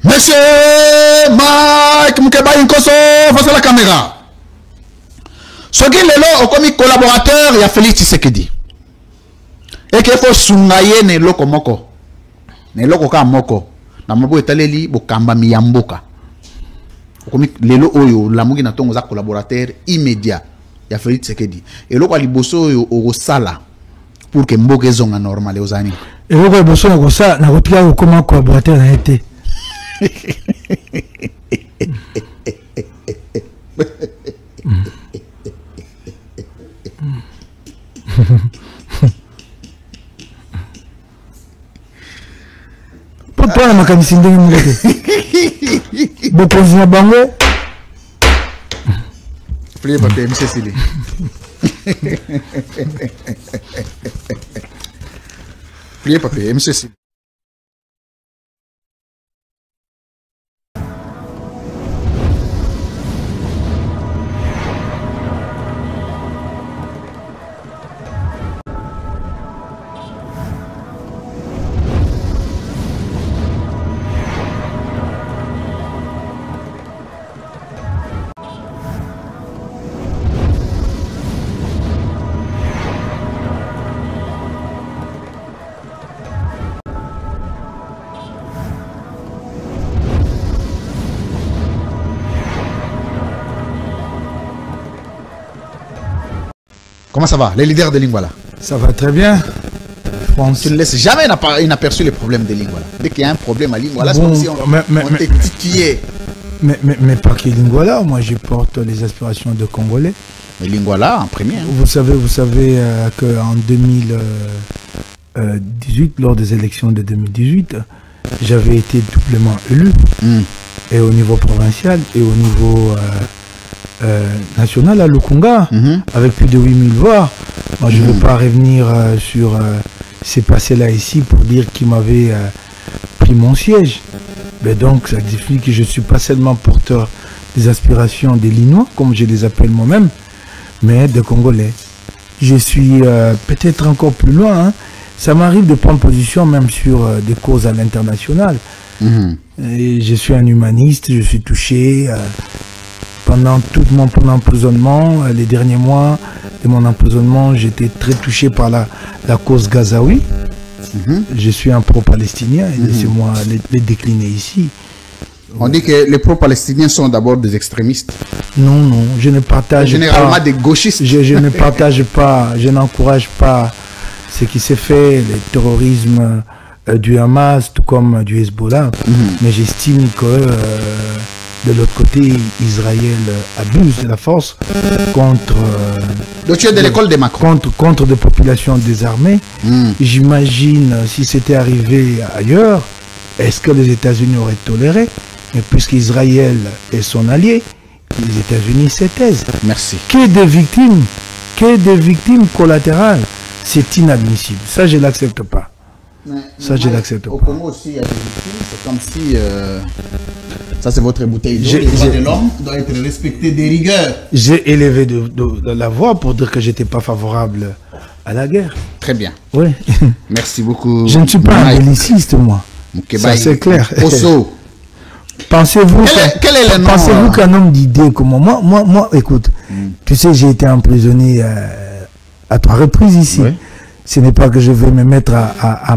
Monsieur Mike Mukeba Inkoso, face à la caméra. Ce qui est là, comme collaborateur, il y a Félix Tshisekedi. Et qu'il faut sungaye ne loko moko. Ne loko ka moko. Na mabo etaleli bo kamba miyamboka. Comme lelo oyo la mugi na tongo za collaborateur immédiat. Il y a Félix Tshisekedi. Et loko liboso oyo o sala pour que mboke zonga normal ozani. Et loko liboso na ça na kopia comment collaborateur na été. Pour toi, la makanisi ndenge ngete. Bokonzi na bango. Priez papier, M. Cécile. Priez papier, M. Cécile. Comment ça va, les leaders de Lingwala? Ça va très bien. Tu ne laisses jamais inaperçu les problèmes de Lingwala. Dès qu'il y a un problème à Lingwala, c'est bon, comme si on t'est titillé. Mais pas que Lingwala, moi je porte les aspirations de Congolais. Mais Lingwala en premier. Hein. Vous savez qu'en 2018, lors des élections de 2018, j'avais été doublement élu. Et au niveau provincial et au niveau national à Lukunga, avec plus de 8000 voix. Moi, je ne veux pas revenir sur ces passés-là ici pour dire qu'il m'avait pris mon siège. Mais donc, ça signifie que je ne suis pas seulement porteur des aspirations des Linois, comme je les appelle moi-même, mais des Congolais. Je suis peut-être encore plus loin. Hein. Ça m'arrive de prendre position même sur des causes à l'international. Et je suis un humaniste, je suis touché... pendant tout mon emprisonnement, les derniers mois de mon emprisonnement, j'étais très touché par la cause gazaoui. Je suis un pro-palestinien et laissez-moi les décliner ici. On dit que les pro-palestiniens sont d'abord des extrémistes. Non, non, je ne partage généralement pas. Des gauchistes. Je ne partage pas, je n'encourage pas ce qui s'est fait, le terrorisme du Hamas, tout comme du Hezbollah. Mais j'estime que... de l'autre côté, Israël abuse de la force contre... Donc tu es de l'école de Macron. Contre des populations désarmées. J'imagine, si c'était arrivé ailleurs, est-ce que les États-Unis auraient toléré? Mais puisqu'Israël est son allié, les États-Unis se taisent. Merci. Que des victimes collatérales, c'est inadmissible. Ça, je ne l'accepte pas. Ça, je l'accepte pas. Au Congo aussi, il y a des victimes. C'est comme si... ça, c'est votre bouteille d'eau. Les droits de l'homme doivent être respectés des rigueurs. J'ai élevé de la voix pour dire que je n'étais pas favorable à la guerre. Très bien. Oui. Merci beaucoup. Je ne suis pas un belliciste, moi. Ça, c'est clair. Osso. Pensez-vous qu'un homme d'idées comme moi, écoute, tu sais, j'ai été emprisonné à 3 reprises ici. Oui. Ce n'est pas que je vais me mettre à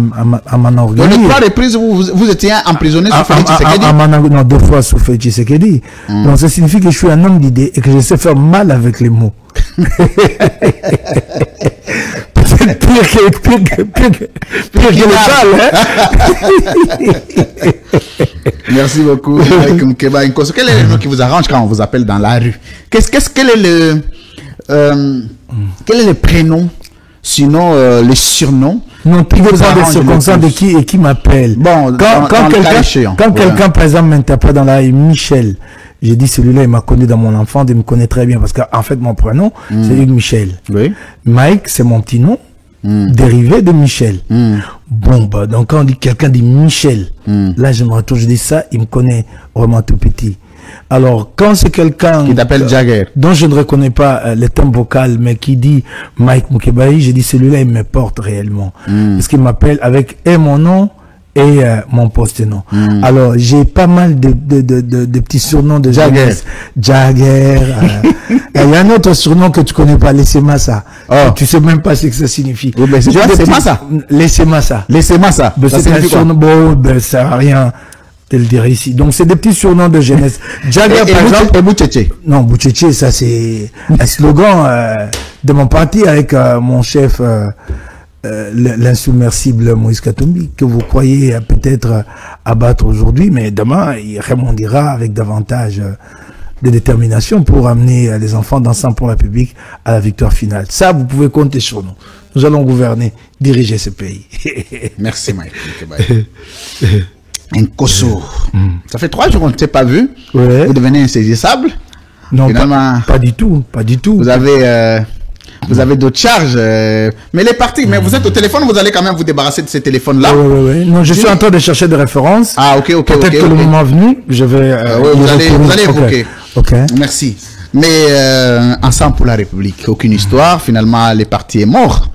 m'enorgueillir. Donc, les 3 reprises, vous étiez emprisonné sous Félix Tshisekedi? Non, 2 fois sous Félix Tshisekedi. Donc, ça signifie que je suis un homme d'idées et que je sais faire mal avec les mots. Peut-être pire que le sale, hein? Merci beaucoup. Quel est le nom qui vous arrange quand on vous appelle dans la rue? Quel est le prénom? Sinon, les surnoms. Non, tout dépend des circonstances de qui m'appelle. Bon, quand quelqu'un, par exemple, m'interprète dans la rue Michel, j'ai dit celui-là, il m'a connu dans mon enfance, il me connaît très bien parce qu'en fait, mon prénom, c'est Hugues Michel. Oui. Mike, c'est mon petit nom, dérivé de Michel. Bon, bah, donc quand on dit quelqu'un dit Michel, là, je me retourne, je dis ça, il me connaît vraiment tout petit. Alors, quand c'est quelqu'un qui t'appelle Jagger, dont je ne reconnais pas le thème vocal, mais qui dit Mike Mukeba, j'ai dit celui-là, il me porte réellement. Parce qu'il m'appelle avec mon nom et mon post-nom. Alors, j'ai pas mal de petits surnoms de Jagger. Jagger. Il y a un autre surnom que tu connais pas, laissez-moi ça. Oh. Tu sais même pas ce que ça signifie. Oui, ben, c'est quoi, laissez-moi ça? Laissez-moi ça. Laissez-moi ça. Ben, Ça c'est un signifie quoi? surnom, bon, ben, ça sert à rien de le dire ici. Donc, c'est des petits surnoms de jeunesse. Jagger, par exemple. Et Bouchéché. Non, Bouchéché, ça c'est un slogan de mon parti avec mon chef, l'insubmersible Moïse Katumbi, que vous croyez peut-être abattre aujourd'hui, mais demain, il rebondira avec davantage de détermination pour amener les enfants d'Ensemble pour la République à la victoire finale. Ça, vous pouvez compter sur nous. Nous allons gouverner, diriger ce pays. Merci, Mike. Un Koso. Ça fait 3 jours qu'on ne s'est pas vu. Ouais. Vous devenez insaisissable. Non, Finalement, pas du tout, pas du tout. vous avez d'autres charges. Mais les partis, mais vous êtes au téléphone, vous allez quand même vous débarrasser de ces téléphones-là. Oui. Non, je suis en train de chercher des références. Ah, ok. Peut-être que le moment venu, je vais... Ouais, vous allez évoquer. Ok. Merci. Mais Ensemble pour la République, aucune histoire. Finalement, les partis est mort.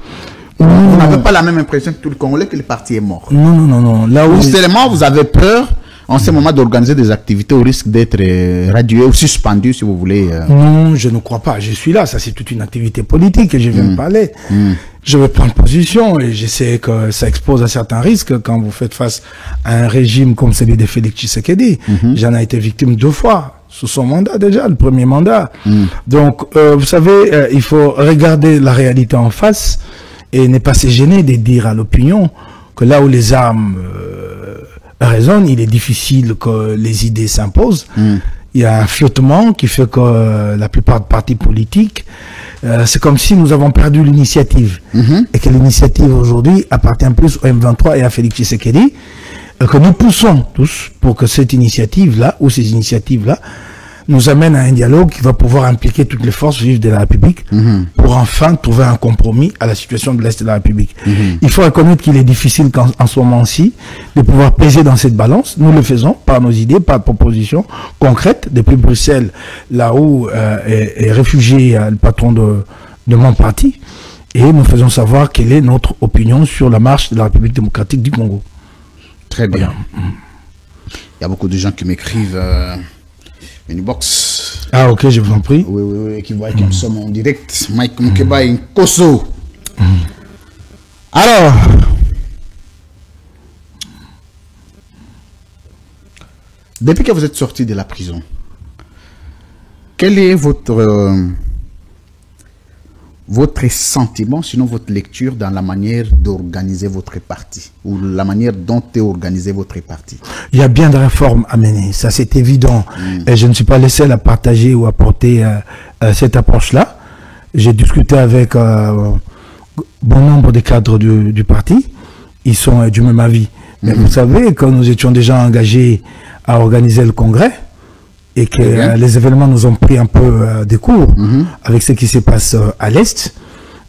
Vous n'avez pas la même impression que tout le Congolais que le parti est mort. Non. Là où... Seulement, vous avez peur en ce moment d'organiser des activités au risque d'être radié ou suspendu, si vous voulez. Non, je ne crois pas. Je suis là. Ça, c'est toute une activité politique et je viens de parler. Je vais prendre position et je sais que ça expose à certains risques quand vous faites face à un régime comme celui de Félix Tshisekedi. J'en ai été victime 2 fois. Sous son mandat déjà, le premier mandat. Donc, vous savez, il faut regarder la réalité en face et ne pas se gêner de dire à l'opinion que là où les armes résonnent, il est difficile que les idées s'imposent. Il y a un flottement qui fait que la plupart des partis politiques, c'est comme si nous avons perdu l'initiative. Et que l'initiative aujourd'hui appartient plus au M23 et à Félix Tshisekedi. Que nous poussons tous pour que cette initiative-là, ou ces initiatives-là, nous amènent à un dialogue qui va pouvoir impliquer toutes les forces vives de la République pour enfin trouver un compromis à la situation de l'Est de la République. Il faut reconnaître qu'il est difficile en ce moment-ci de pouvoir peser dans cette balance. Nous le faisons par nos idées, par propositions concrètes depuis Bruxelles, là où est réfugié le patron de mon parti. Et nous faisons savoir quelle est notre opinion sur la marche de la République démocratique du Congo. Très bien. Il y a beaucoup de gens qui m'écrivent une box. Ah, ok, je vous en prie. Oui, qui voient qu'ils sommes en direct. Mike Mukeba et Koso. Alors, depuis que vous êtes sorti de la prison, quel est votre sentiment, sinon votre lecture dans la manière d'organiser votre parti ou la manière dont est organisé votre parti? Il y a bien de réformes à mener, ça c'est évident. Et je ne suis pas le seul à partager ou à porter cette approche-là. J'ai discuté avec bon nombre de cadres du parti. Ils sont du même avis. Mais vous savez, quand nous étions déjà engagés à organiser le congrès, et que les événements nous ont pris un peu des cours avec ce qui se passe à l'Est.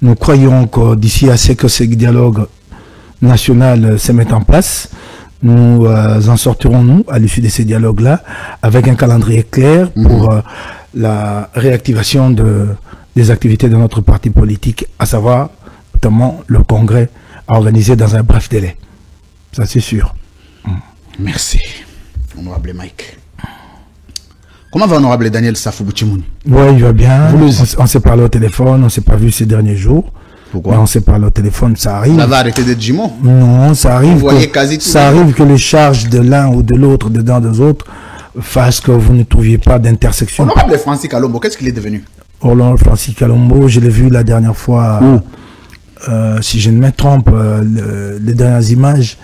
Nous croyons que d'ici à ce que ce dialogue national se mette en place, nous en sortirons, nous, à l'issue de ces dialogues-là, avec un calendrier clair pour la réactivation des activités de notre parti politique, à savoir notamment le congrès à organiser dans un bref délai. Ça, c'est sûr. Merci, honorable Mike. Comment va honorable Daniel Safou Bouchimouni? Oui, il va bien. On s'est parlé au téléphone, on ne s'est pas vu ces derniers jours. Pourquoi? Mais on s'est parlé au téléphone, ça arrive. Vous avez arrêté d'être jumeau? Non, ça arrive. Ça arrive que les charges de l'un ou de l'autre, dedans des autres, fassent que vous ne trouviez pas d'intersection. Honorable Francis Kalombo, qu'est-ce qu'il est devenu? Honorable Francis Kalombo, je l'ai vu la dernière fois, si je ne me trompe, les dernières images.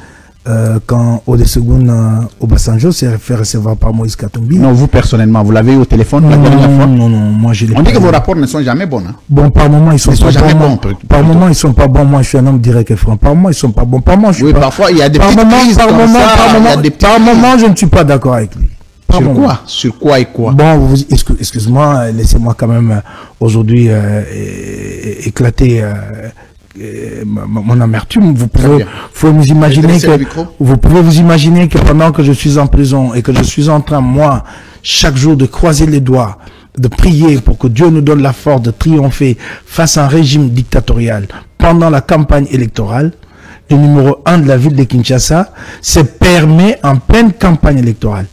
Quand Odesegun Obasanjo s'est fait recevoir par Moïse Katumbi. Non, vous personnellement, vous l'avez eu au téléphone la dernière fois? Non, moi je l'ai. On dit que vos rapports ne sont jamais bons. Hein? Bon, par moment ils sont pas jamais bons. Par moment ils sont pas bons. Moi je suis un homme direct et franc. Par moment ils sont pas bons. Par moment je suis pas. Parfois il y a des petites crises comme ça. Par moment je ne suis pas d'accord avec lui. Sur quoi? Sur quoi et quoi? Bon, excuse-moi, laissez-moi quand même aujourd'hui éclater mon amertume. Vous pouvez vous imaginer que pendant que je suis en prison et que je suis en train, moi, chaque jour de croiser les doigts, de prier pour que Dieu nous donne la force de triompher face à un régime dictatorial pendant la campagne électorale, le numéro 1 de la ville de Kinshasa, se permet en pleine campagne électorale,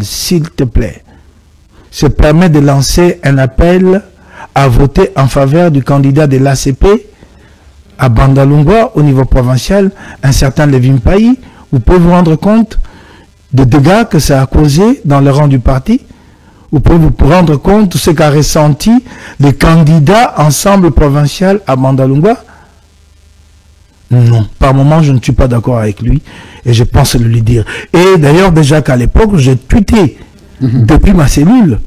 s'il te plaît, se permet de lancer un appel à voter en faveur du candidat de l'ACP à Bandalungwa au niveau provincial, un certain Lévin Payi. Vous pouvez vous rendre compte des dégâts que ça a causé dans le rang du parti. Vous pouvez vous rendre compte de ce qu'a ressenti les candidats ensemble provincial à Bandalungwa. Non, par moment, je ne suis pas d'accord avec lui et je pense le lui dire. Et d'ailleurs, déjà qu'à l'époque, j'ai tweeté depuis ma cellule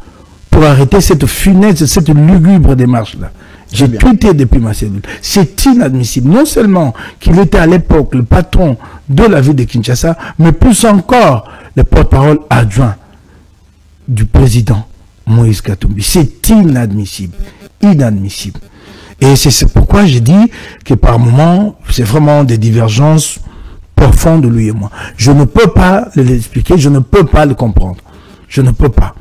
pour arrêter cette funeste, cette lugubre démarche-là. J'ai tweeté depuis ma cellule. C'est inadmissible. Non seulement qu'il était à l'époque le patron de la ville de Kinshasa, mais plus encore le porte-parole adjoint du président Moïse Katumbi. C'est inadmissible. Inadmissible. Et c'est pourquoi j'ai dit que par moments, c'est vraiment des divergences profondes de lui et moi. Je ne peux pas l'expliquer, je ne peux pas le comprendre. Je ne peux pas.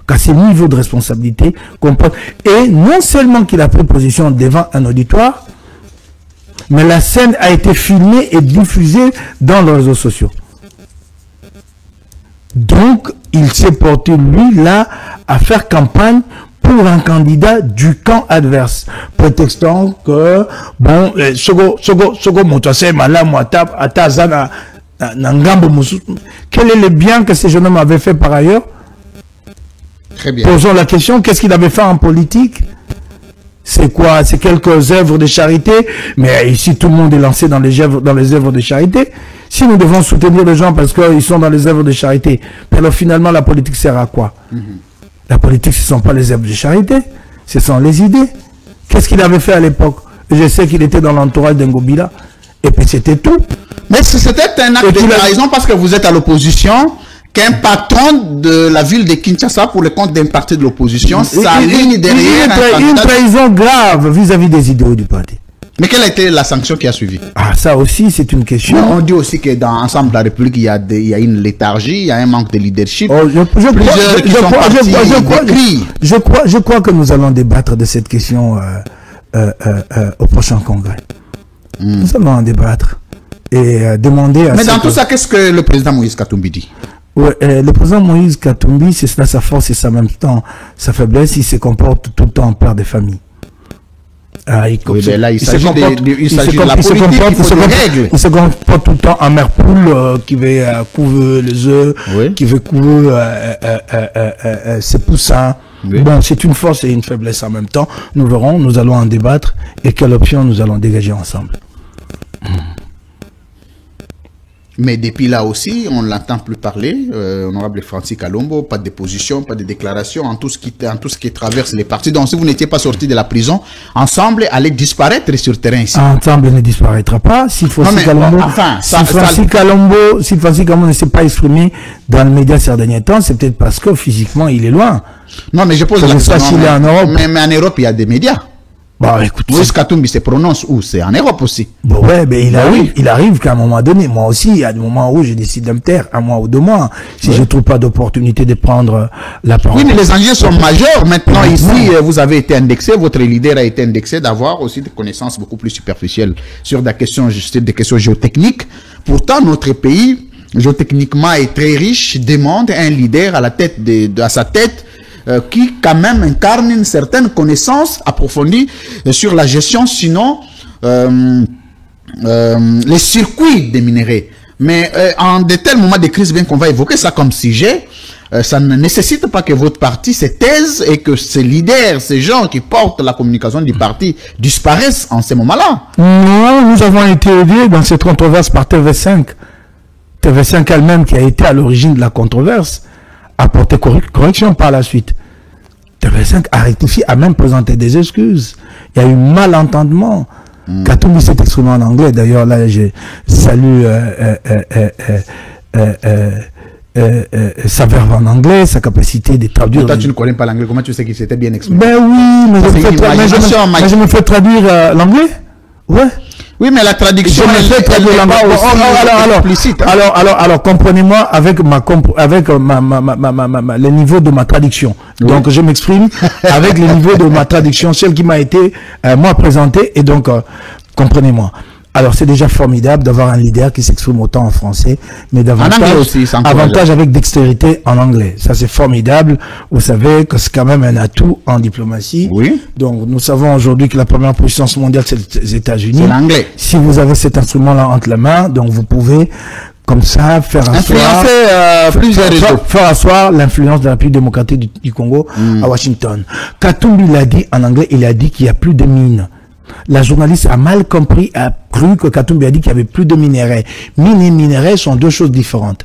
Qu'à ce niveau de responsabilité, comprendre. Et non seulement qu'il a pris position devant un auditoire, mais la scène a été filmée et diffusée dans les réseaux sociaux. Donc, il s'est porté, lui, là, à faire campagne pour un candidat du camp adverse, prétextant que, bon, quel est le bien que ce jeune homme avait fait par ailleurs? Très bien. Posons la question, qu'est-ce qu'il avait fait en politique? C'est quoi? C'est quelques œuvres de charité, mais ici tout le monde est lancé dans les œuvres de charité. Si nous devons soutenir les gens parce qu'ils sont dans les œuvres de charité, mais alors finalement la politique sert à quoi? La politique, ce ne sont pas les œuvres de charité, ce sont les idées. Qu'est-ce qu'il avait fait à l'époque? Je sais qu'il était dans l'entourage d'Ngobila, et puis c'était tout. Mais c'était un acte de trahison parce que vous êtes à l'opposition, qu'un patron de la ville de Kinshasa pour le compte d'un parti de l'opposition s'aligne derrière une trahison grave vis-à-vis des idéaux du parti. Mais quelle a été la sanction qui a suivi? Ah, ça aussi, c'est une question. On dit aussi que dans l'ensemble de la République, il y a une léthargie, il y a un manque de leadership. Oh, je crois que nous allons débattre de cette question au prochain congrès. Nous allons en débattre et demander à... Mais dans tout ça, qu'est-ce que le président Moïse Katumbi dit? Ouais, le président Moïse Katumbi, c'est cela sa force et en même temps sa faiblesse. Il se comporte tout le temps en père de famille. Il se comporte tout le temps en mère poule qui veut couver les œufs, qui veut couver ses poussins. Bon, c'est une force et une faiblesse en même temps. Nous verrons, nous allons en débattre et quelle option nous allons dégager ensemble. Mais depuis là aussi, on ne l'entend plus parler. Honorable Francis Kalombo, pas de déposition, pas de déclaration en tout ce qui traverse les partis. Donc si vous n'étiez pas sorti de la prison, ensemble allait disparaître sur le terrain ici. Ensemble ne disparaîtra pas. Si Francis Kalombo ne s'est pas exprimé dans les médias ces derniers temps, c'est peut-être parce que physiquement il est loin. Non, mais je pose la question. Mais en Europe, il y a des médias. Bon, écoute, Moïse Katumbi se prononce où? C'est en Europe aussi. Bon, ouais, mais il arrive qu'à un moment donné, moi aussi, il y a des moments où je décide de me taire, un mois ou 2 mois, si je ne trouve pas d'opportunité de prendre la parole. Oui, mais les enjeux sont majeurs. Maintenant, ici, vous avez été indexé, votre leader a été indexé d'avoir aussi des connaissances beaucoup plus superficielles sur des questions géotechniques. Pourtant, notre pays, géotechniquement, est très riche, demande un leader à sa tête, qui quand même incarne une certaine connaissance approfondie sur la gestion, sinon les circuits des minéraux. Mais en de tels moments de crise, bien qu'on va évoquer ça comme sujet, ça ne nécessite pas que votre parti se taise et que ces leaders, ces gens qui portent la communication du parti disparaissent en ces moments-là. Non, nous avons été aidés dans cette controverse par TV5. TV5 elle-même qui a été à l'origine de la controverse a porté correction par la suite. TV5 a rectifié, a même présenté des excuses. Il y a eu malentendement. Katumbi s'est exprimé en anglais. D'ailleurs, là, je salue sa verve en anglais, sa capacité de traduire. Toi, tu ne connais pas l'anglais. Comment tu sais qu'il s'était bien exprimé? Ben oui, mais je me fais traduire l'anglais. Ouais. Oui, mais la traduction, alors, comprenez-moi avec le niveau de ma traduction. Oui. Donc, je m'exprime avec le niveau de ma traduction, celle qui m'a été, moi, présentée. Et donc, Comprenez-moi. Alors, c'est déjà formidable d'avoir un leader qui s'exprime autant en français, mais davantage aussi, avantage avec dextérité en anglais. Ça, c'est formidable. Vous savez que c'est quand même un atout en diplomatie. Oui. Donc, nous savons aujourd'hui que la première puissance mondiale, c'est les États-Unis. C'est l'anglais. Si vous avez cet instrument-là entre les mains, donc vous pouvez, comme ça, faire asseoir l'influence de la République démocratique du Congo à Washington. Katumbi l'a dit en anglais, il a dit qu'il n'y a plus de mines. La journaliste a mal compris, a cru que Katumbi a dit qu'il n'y avait plus de minerais. Mines et minerais sont deux choses différentes.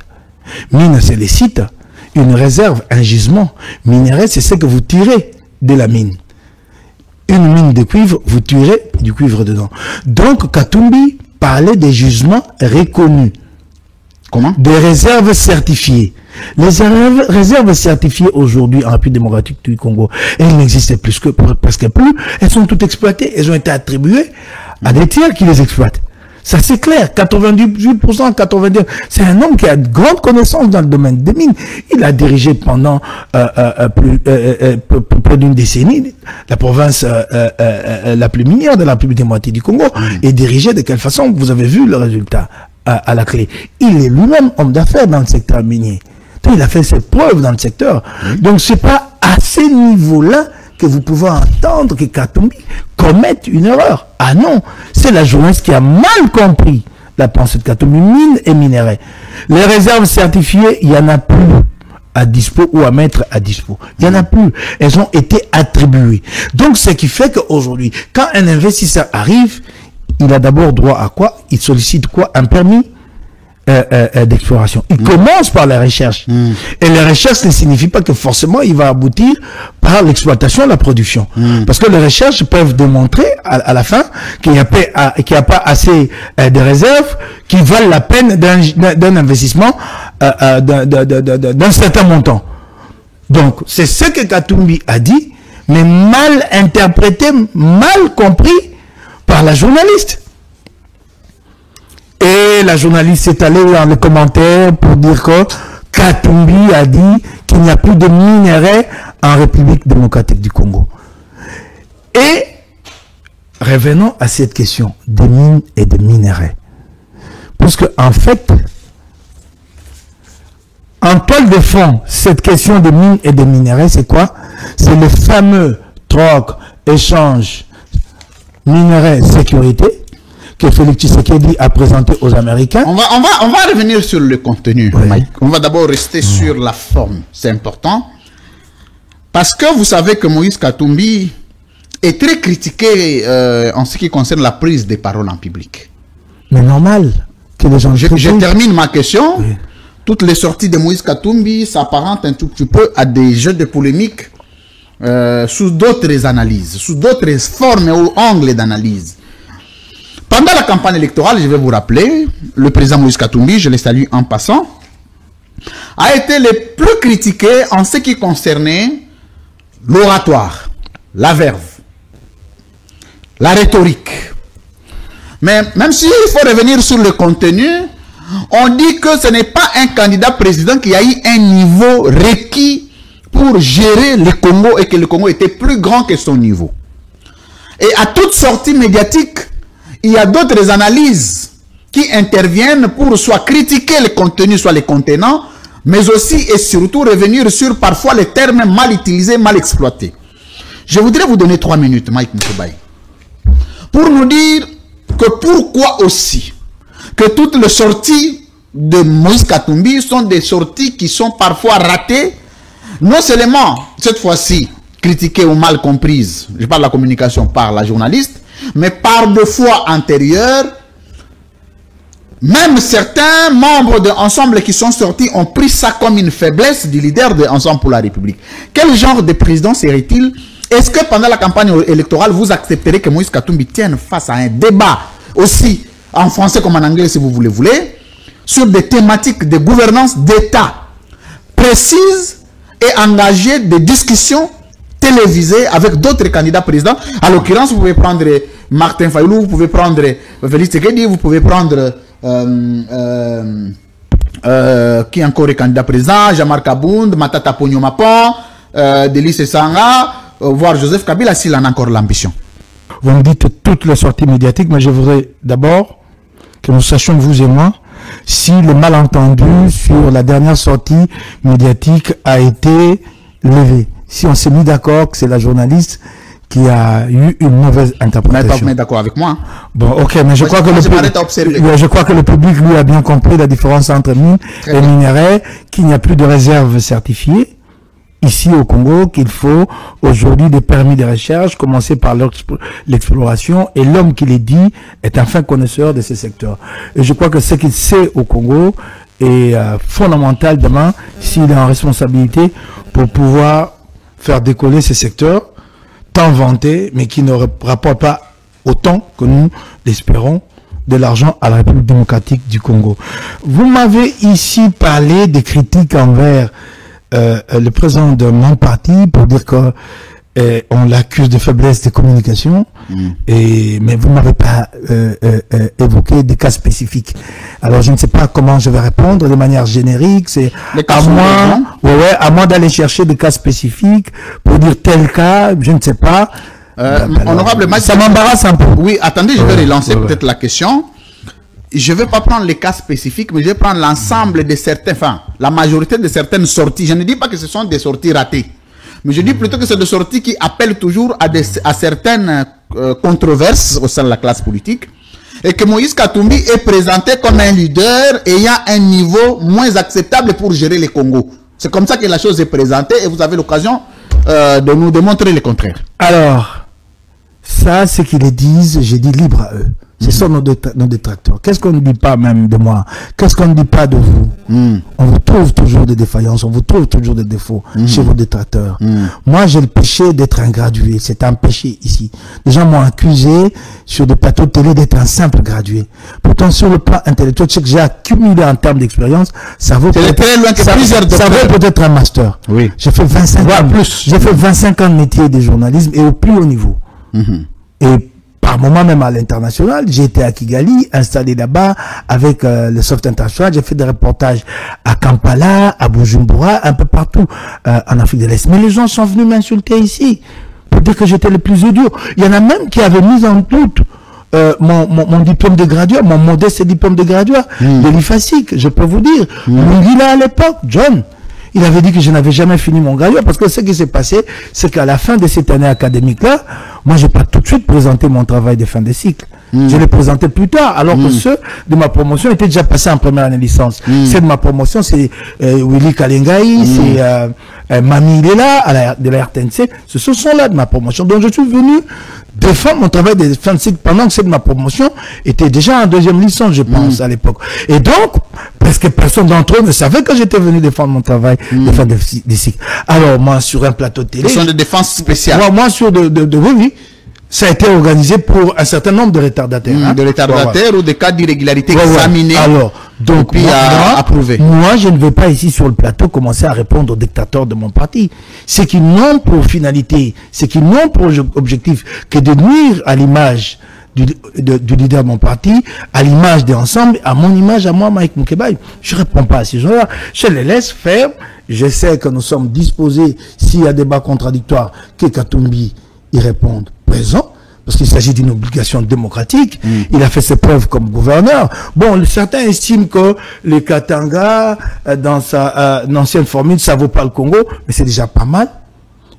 Mine, c'est les sites. Une réserve, un gisement. Minerais, c'est ce que vous tirez de la mine. Une mine de cuivre, vous tirez du cuivre dedans. Donc, Katumbi parlait des gisements reconnus. Comment? Des réserves certifiées. Les réserves certifiées aujourd'hui en République démocratique du Congo, elles n'existent presque plus. Elles sont toutes exploitées. Elles ont été attribuées à des tiers qui les exploitent. Ça c'est clair. 98%, 90%. C'est un homme qui a de grandes connaissances dans le domaine des mines. Il a dirigé pendant près d'une décennie la province la plus minière de la République démocratique du Congo. Et dirigé de quelle façon? Vous avez vu le résultat à la clé. Il est lui-même homme d'affaires dans le secteur minier. Donc, il a fait ses preuves dans le secteur. Donc, c'est pas à ce niveau-là que vous pouvez entendre que Katumbi commette une erreur. Ah non, c'est la journaliste qui a mal compris la pensée de Katumbi. Mine et minerais. Les réserves certifiées, il n'y en a plus à dispo ou à mettre à dispo. Il n'y en a plus. Elles ont été attribuées. Donc, ce qui fait qu'aujourd'hui, quand un investisseur arrive, il a d'abord droit à quoi? Il sollicite quoi? Un permis d'exploration. Il commence par la recherche. Et la recherche ne signifie pas que forcément il va aboutir par l'exploitation, la production. Parce que les recherches peuvent démontrer à la fin qu'il n'y a pas assez de réserves qui valent la peine d'un investissement d'un certain montant. Donc, c'est ce que Katumbi a dit, mais mal interprété, mal compris par la journaliste. Et la journaliste est allée dans les commentaires pour dire que Katumbi a dit qu'il n'y a plus de minerais en République démocratique du Congo. Et revenons à cette question des mines et des minerais. Parce que en fait, en toile de fond, cette question des mines et des minerais, c'est quoi? C'est le fameux troc, échange, minerais, sécurité, que Félix Tshisekedi a présenté aux Américains. On va revenir sur le contenu, Mike. On va d'abord rester sur la forme. C'est important. Parce que vous savez que Moïse Katumbi est très critiqué en ce qui concerne la prise des paroles en public. Mais normal que les gens... Je termine ma question. Oui. Toutes les sorties de Moïse Katumbi s'apparentent un tout petit peu à des jeux de polémique sous d'autres analyses, sous d'autres formes ou angles d'analyse. Pendant la campagne électorale, je vais vous rappeler, le président Moïse Katumbi, je le salue en passant, a été le plus critiqué en ce qui concernait l'oratoire, la verve, la rhétorique. Mais même s'il faut revenir sur le contenu, on dit que ce n'est pas un candidat président qui a eu un niveau requis pour gérer le Congo et que le Congo était plus grand que son niveau. Et à toute sortie médiatique, il y a d'autres analyses qui interviennent pour soit critiquer le contenu, soit les contenants, mais aussi et surtout revenir sur parfois les termes mal utilisés, mal exploités. Je voudrais vous donner 3 minutes, Mike Moukebaye, pour nous dire que pourquoi aussi que toutes les sorties de Moïse Katumbi sont des sorties qui sont parfois ratées, non seulement cette fois-ci critiquées ou mal comprises, je parle de la communication par la journaliste, mais par deux fois antérieures, même certains membres de Ensemble qui sont sortis ont pris ça comme une faiblesse du leader de Ensemble pour la République. Quel genre de président serait-il? Est-ce que pendant la campagne électorale, vous accepterez que Moïse Katumbi tienne face à un débat, aussi en français comme en anglais si vous voulez, sur des thématiques de gouvernance d'État précises et engager des discussions télévisé avec d'autres candidats présidents. À l'occurrence, vous pouvez prendre Martin Fayulu, vous pouvez prendre Félix Tshisekedi, vous pouvez prendre qui encore est candidat président, Jean-Marc Abound, Matata Pogno Mapon, Delis Sanga, voire Joseph Kabila s'il en a encore l'ambition. Vous me dites toutes les sorties médiatiques, mais je voudrais d'abord que nous sachions, vous et moi, si le malentendu sur la dernière sortie médiatique a été levé. Si on s'est mis d'accord que c'est la journaliste qui a eu une mauvaise interprétation. Vous n'êtes pas d'accord avec moi. Bon, ok, mais je crois que le public, lui, a bien compris la différence entre mine et minerai, qu'il n'y a plus de réserve certifiée ici au Congo, qu'il faut aujourd'hui des permis de recherche, commencer par l'exploration, et l'homme qui les dit est un fin connaisseur de ces secteurs. Et je crois que ce qu'il sait au Congo est fondamental demain, s'il est en responsabilité, pour pouvoir faire décoller ces secteurs, tant vantés, mais qui ne rapportent pas autant que nous l'espérons de l'argent à la République démocratique du Congo. Vous m'avez ici parlé des critiques envers le président de mon parti pour dire que on l'accuse de faiblesse de communication, mais vous n'avez pas évoqué des cas spécifiques. Alors je ne sais pas comment je vais répondre de manière générique. C'est à moi d'aller chercher des cas spécifiques pour dire tel cas, je ne sais pas. Honorable Mike, ça m'embarrasse un peu. Oui, attendez, je vais relancer peut-être la question. Je ne vais pas prendre les cas spécifiques, mais je vais prendre l'ensemble de certains, enfin, la majorité de certaines sorties. Je ne dis pas que ce sont des sorties ratées, mais je dis plutôt que c'est des sorties qui appellent toujours à certaines controverses au sein de la classe politique, et que Moïse Katumbi est présenté comme un leader ayant un niveau moins acceptable pour gérer le Congo. C'est comme ça que la chose est présentée, et vous avez l'occasion de nous démontrer le contraire. Alors, ça, ce qu'ils disent, j'ai dit libre à eux. Ce sont nos détracteurs. Qu'est-ce qu'on ne dit pas même de moi? Qu'est-ce qu'on ne dit pas de vous? On vous trouve toujours des défaillances, on vous trouve toujours des défauts chez vos détracteurs. Moi, j'ai le péché d'être un gradué. C'est un péché ici. Les gens m'ont accusé sur des plateaux de télé d'être un simple gradué. Pourtant, sur le plan intellectuel, ce que j'ai accumulé en termes d'expérience, ça vaut peut-être un master. Oui. J'ai fait 25 ans. J'ai fait 25 ans de métier de journalisme et au plus haut niveau. Et par moment même à l'international, j'ai été à Kigali, installé là-bas avec le Soft International. J'ai fait des reportages à Kampala, à Bujumbura, un peu partout en Afrique de l'Est. Mais les gens sont venus m'insulter ici pour dire que j'étais le plus idiot. Il y en a même qui avaient mis en doute mon diplôme de graduat, mon modeste diplôme de graduat de l'IFASIC, je peux vous dire. Mungila à l'époque, John, il avait dit que je n'avais jamais fini mon graduat, parce que ce qui s'est passé, c'est qu'à la fin de cette année académique-là, moi, je n'ai pas tout de suite présenté mon travail de fin de cycle. Je l'ai présenté plus tard, alors que ceux de ma promotion étaient déjà passés en première année licence. Ceux de ma promotion, c'est Willy Kalengai, c'est Mami Lela de la RTNC. Ce sont là de ma promotion. Donc, je suis venu défendre mon travail de fin de cycle pendant que ceux de ma promotion étaient déjà en deuxième licence, je pense, à l'époque. Et donc, presque personne d'entre eux ne savait que j'étais venu défendre mon travail de fin de cycle. Alors, moi, sur un plateau de télé... Ils sont de défense spéciale. Moi, sur oui, ça a été organisé pour un certain nombre de retardataires. De retardataires ou des cas d'irrégularité examinés. Alors, donc, puis approuvé. Moi, je ne vais pas ici sur le plateau commencer à répondre aux dictateurs de mon parti. C'est qu'ils n'ont pour finalité, c'est qu'ils n'ont pour objectif que de nuire à l'image du leader de mon parti, à l'image des ensembles, à mon image, à moi, Mike Mukebai. Je ne réponds pas à ces gens-là. Je les laisse faire. Je sais que nous sommes disposés, s'il y a débat contradictoire, que Katumbi y réponde présent, parce qu'il s'agit d'une obligation démocratique. Il a fait ses preuves comme gouverneur. Bon, certains estiment que les Katanga, dans sa ancienne formule, ça vaut pas le Congo, mais c'est déjà pas mal.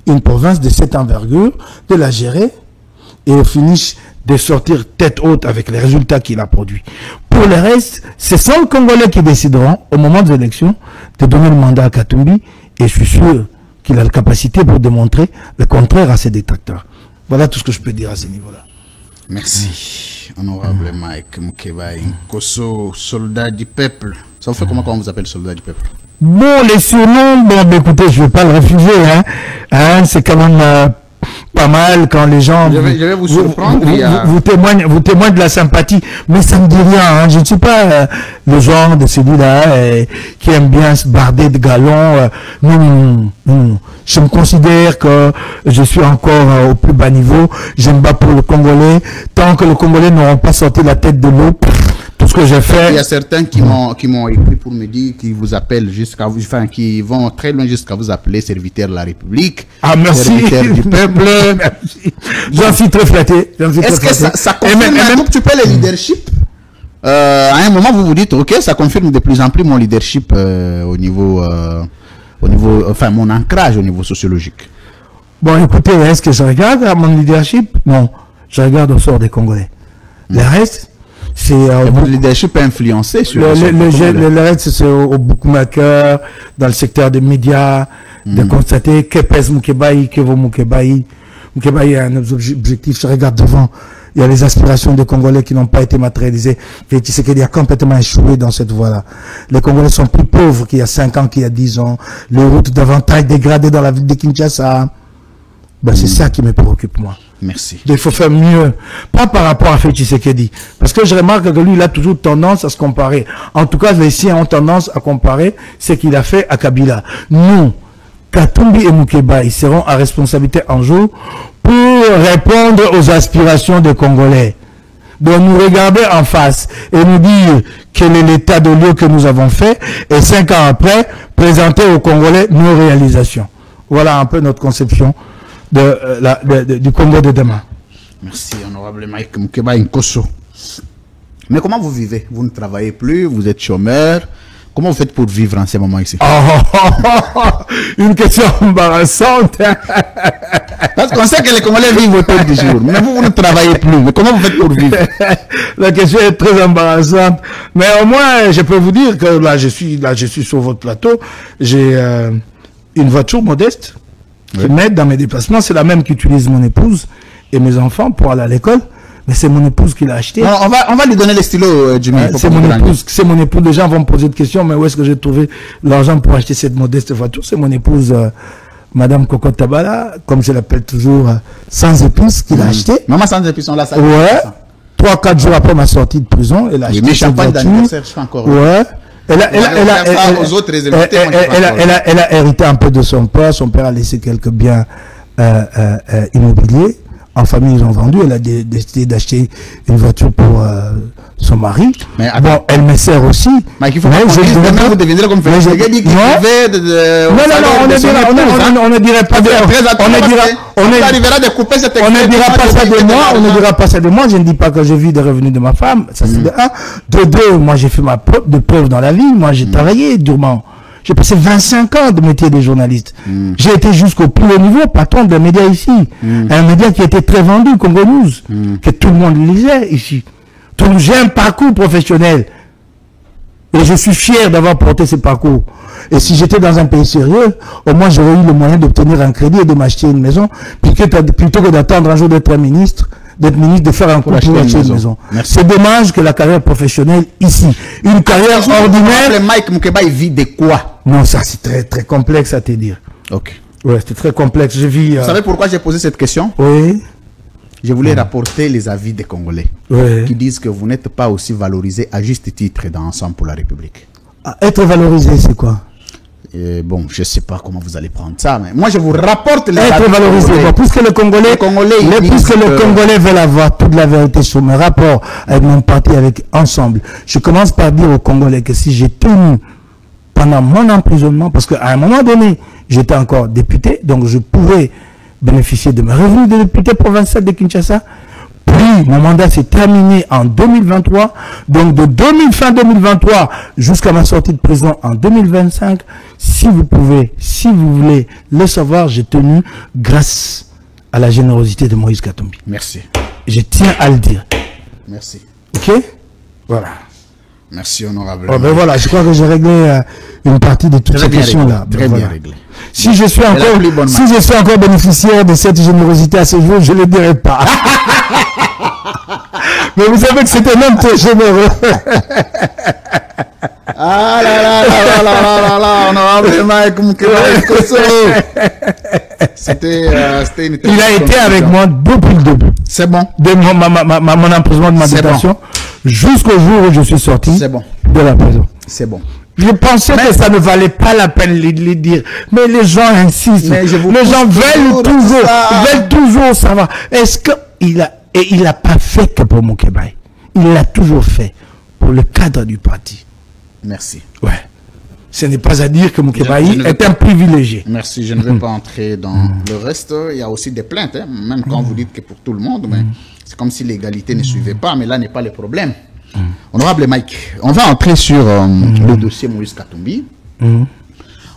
Une province de cette envergure, de la gérer, et au finish de sortir tête haute avec les résultats qu'il a produits. Pour le reste, ce sont les Congolais qui décideront, au moment des élections, de donner le mandat à Katumbi, et je suis sûr qu'il a la capacité pour démontrer le contraire à ses détracteurs. Voilà tout ce que je peux dire à ce niveau-là. Merci, honorable Mike Mukebai Nkosso, soldat du peuple. Ça vous fait comment quand on vous appelle soldat du peuple? Bon, les surnoms, bon, écoutez, je ne vais pas le refuser. C'est quand même pas mal quand les gens je vais vous surprendre, vous témoignent de la sympathie, mais ça ne me dit rien. Je ne suis pas le genre de celui-là qui aime bien se barder de galons. Non. Je me considère que je suis encore au plus bas niveau. Je me bats pour le Congolais. Tant que le Congolais n'aura pas sorti la tête de l'eau, tout ce que j'ai fait. Il y a certains qui m'ont écrit pour me dire qu'ils vous appellent jusqu'à vous, enfin, qui vont très loin jusqu'à vous appeler serviteur de la République. Ah, merci. Serviteur du peuple. Merci. J'en suis très flatté. Est-ce que ça confirme un tout petit peu le leadership? À un moment, vous vous dites, ok, ça confirme de plus en plus mon leadership au niveau, enfin, mon ancrage au niveau sociologique. Bon, écoutez, est-ce que je regarde à mon leadership? Non, je regarde au sort des Congolais. Le reste, c'est... votre leadership est influencé sur le reste, c'est au bookmaker, dans le secteur des médias, de constater que pèse Moukébaï, que vaut Moukébaï. Moukébaï a un objectif, je regarde devant. Il y a les aspirations des Congolais qui n'ont pas été matérialisées. Tu sais qu'il a complètement échoué dans cette voie-là. Les Congolais sont plus pauvres qu'il y a 5 ans, qu'il y a 10 ans. Les routes davantage dégradées dans la ville de Kinshasa. Ben, c'est ça qui me préoccupe, moi. Merci. Il faut faire mieux. Pas par rapport à Félix Tshisekedi. Parce que je remarque que lui, il a toujours tendance à se comparer. En tout cas, les siens ont tendance à comparer ce qu'il a fait à Kabila. Nous, Katumbi et Moukeba, ils seront à responsabilité un jour pour répondre aux aspirations des Congolais. Donc nous regarder en face et nous dire quel est l'état de lieu que nous avons fait et 5 ans après, présenter aux Congolais nos réalisations. Voilà un peu notre conception du Congo de demain. Merci, honorable Mike Moukeba Nkosso. Mais comment vous vivez? Vous ne travaillez plus, vous êtes chômeur. Comment vous faites pour vivre en ce moment ici? Une question embarrassante. Parce qu'on sait que les Congolais vivent autour du jour. Mais vous ne travaillez plus. Mais comment vous faites pour vivre? La question est très embarrassante. Mais au moins, je peux vous dire que là, je suis sur votre plateau. J'ai une voiture modeste qui m'aide dans mes déplacements. C'est la même qu'utilise mon épouse et mes enfants pour aller à l'école. Mais c'est mon épouse qui l'a acheté. Non, on va lui donner les stylos, Jimmy. C'est mon épouse. Les gens vont me poser des questions, mais où est-ce que j'ai trouvé l'argent pour acheter cette modeste voiture? C'est mon épouse, Madame Coco Tabala, comme je l'appelle toujours, sans épices, qui l'a acheté. Maman sans épices, on l'a ça. Ouais. 3-4 jours après ma sortie de prison, elle a acheté cette voiture. Ouais. Elle a hérité un peu de son père. Son père a laissé quelques biens immobiliers. En famille, ils ont vendu. Elle a décidé d'acheter une voiture pour son mari. Mais bon, elle me sert aussi. Mais il faut que vous deviendrez comme Félix. On ne dirait pas ça de moi. Je ne dis pas que je vis des revenus de ma femme. Ça, c'est de un. De deux, moi, j'ai fait ma preuve dans la vie. Moi, j'ai travaillé durement. J'ai passé 25 ans de métier de journaliste. J'ai été jusqu'au plus haut niveau, patron d'un média ici. Un média qui était très vendu, Congo News, que tout le monde lisait ici. Donc j'ai un parcours professionnel. Et je suis fier d'avoir porté ce parcours. Et si j'étais dans un pays sérieux, au moins j'aurais eu le moyen d'obtenir un crédit et de m'acheter une maison, plutôt que d'attendre un jour d'être ministre, de faire un coup pour acheter une maison. C'est dommage que la carrière professionnelle ici, une carrière ordinaire... Le Mike Moukeba, il vit de quoi? Non, ça c'est très très complexe à te dire. Ok. Ouais, c'était très complexe. Je vis... Vous savez pourquoi j'ai posé cette question? Oui. Je voulais rapporter les avis des Congolais qui disent que vous n'êtes pas aussi valorisé à juste titre dans Ensemble pour la République. Être valorisé, c'est quoi? Bon, je ne sais pas comment vous allez prendre ça, mais moi je vous rapporte les être valorisé. Bon, puisque le Congolais veulent avoir toute la vérité sur mes rapports avec mon parti, avec Ensemble, je commence par dire aux Congolais que si j'ai tenu pendant mon emprisonnement, parce qu'à un moment donné, j'étais encore député, donc je pouvais bénéficier de mes revenus de député provincial de Kinshasa. Puis mon mandat s'est terminé en 2023, donc de fin 2023 jusqu'à ma sortie de prison en 2025. Si vous pouvez, si vous voulez le savoir, j'ai tenu grâce à la générosité de Moïse Katumbi. Merci. Je tiens à le dire. Merci. Ok? Voilà. Merci, honorable. Oh, ben voilà, je crois que j'ai réglé une partie de toutes ces questions-là. Très bien réglé. Si je suis encore bénéficiaire de cette générosité à ce jour, je ne le dirai pas. Mais vous savez que c'est un homme très généreux. Ah là là là là là là, honorable Mike Moukeba Nkosso. C'était une... Il a été avec moi depuis le début. C'est bon. De mon emprisonnement de ma détention jusqu'au jour où je suis sorti de la prison. C'est bon. Je pensais que ça ne valait pas la peine de le dire. Mais les gens insistent. Les gens veulent toujours savoir. Est-ce qu'il a... Et il n'a pas fait que pour Moukeba. Il l'a toujours fait pour le cadre du parti. Merci. Ouais. Ce n'est pas à dire que Moukébaï est un privilégié. Merci, je ne vais pas entrer dans le reste. Il y a aussi des plaintes, hein, même quand vous dites que pour tout le monde, mais c'est comme si l'égalité ne suivait pas, mais là n'est pas le problème. Honorable Mike, on va entrer sur le dossier Moïse Katumbi.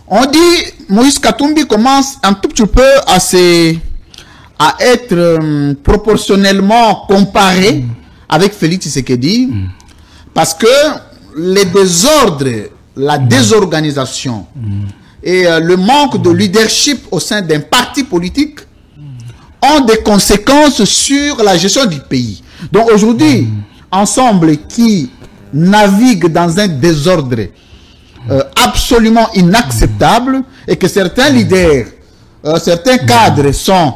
On dit Moïse Katumbi commence un tout petit peu à être proportionnellement comparé avec Félix Tshisekedi, parce que les désordres, la désorganisation et le manque de leadership au sein d'un parti politique ont des conséquences sur la gestion du pays. Donc aujourd'hui, Ensemble qui navigue dans un désordre absolument inacceptable et que certains leaders, certains cadres sont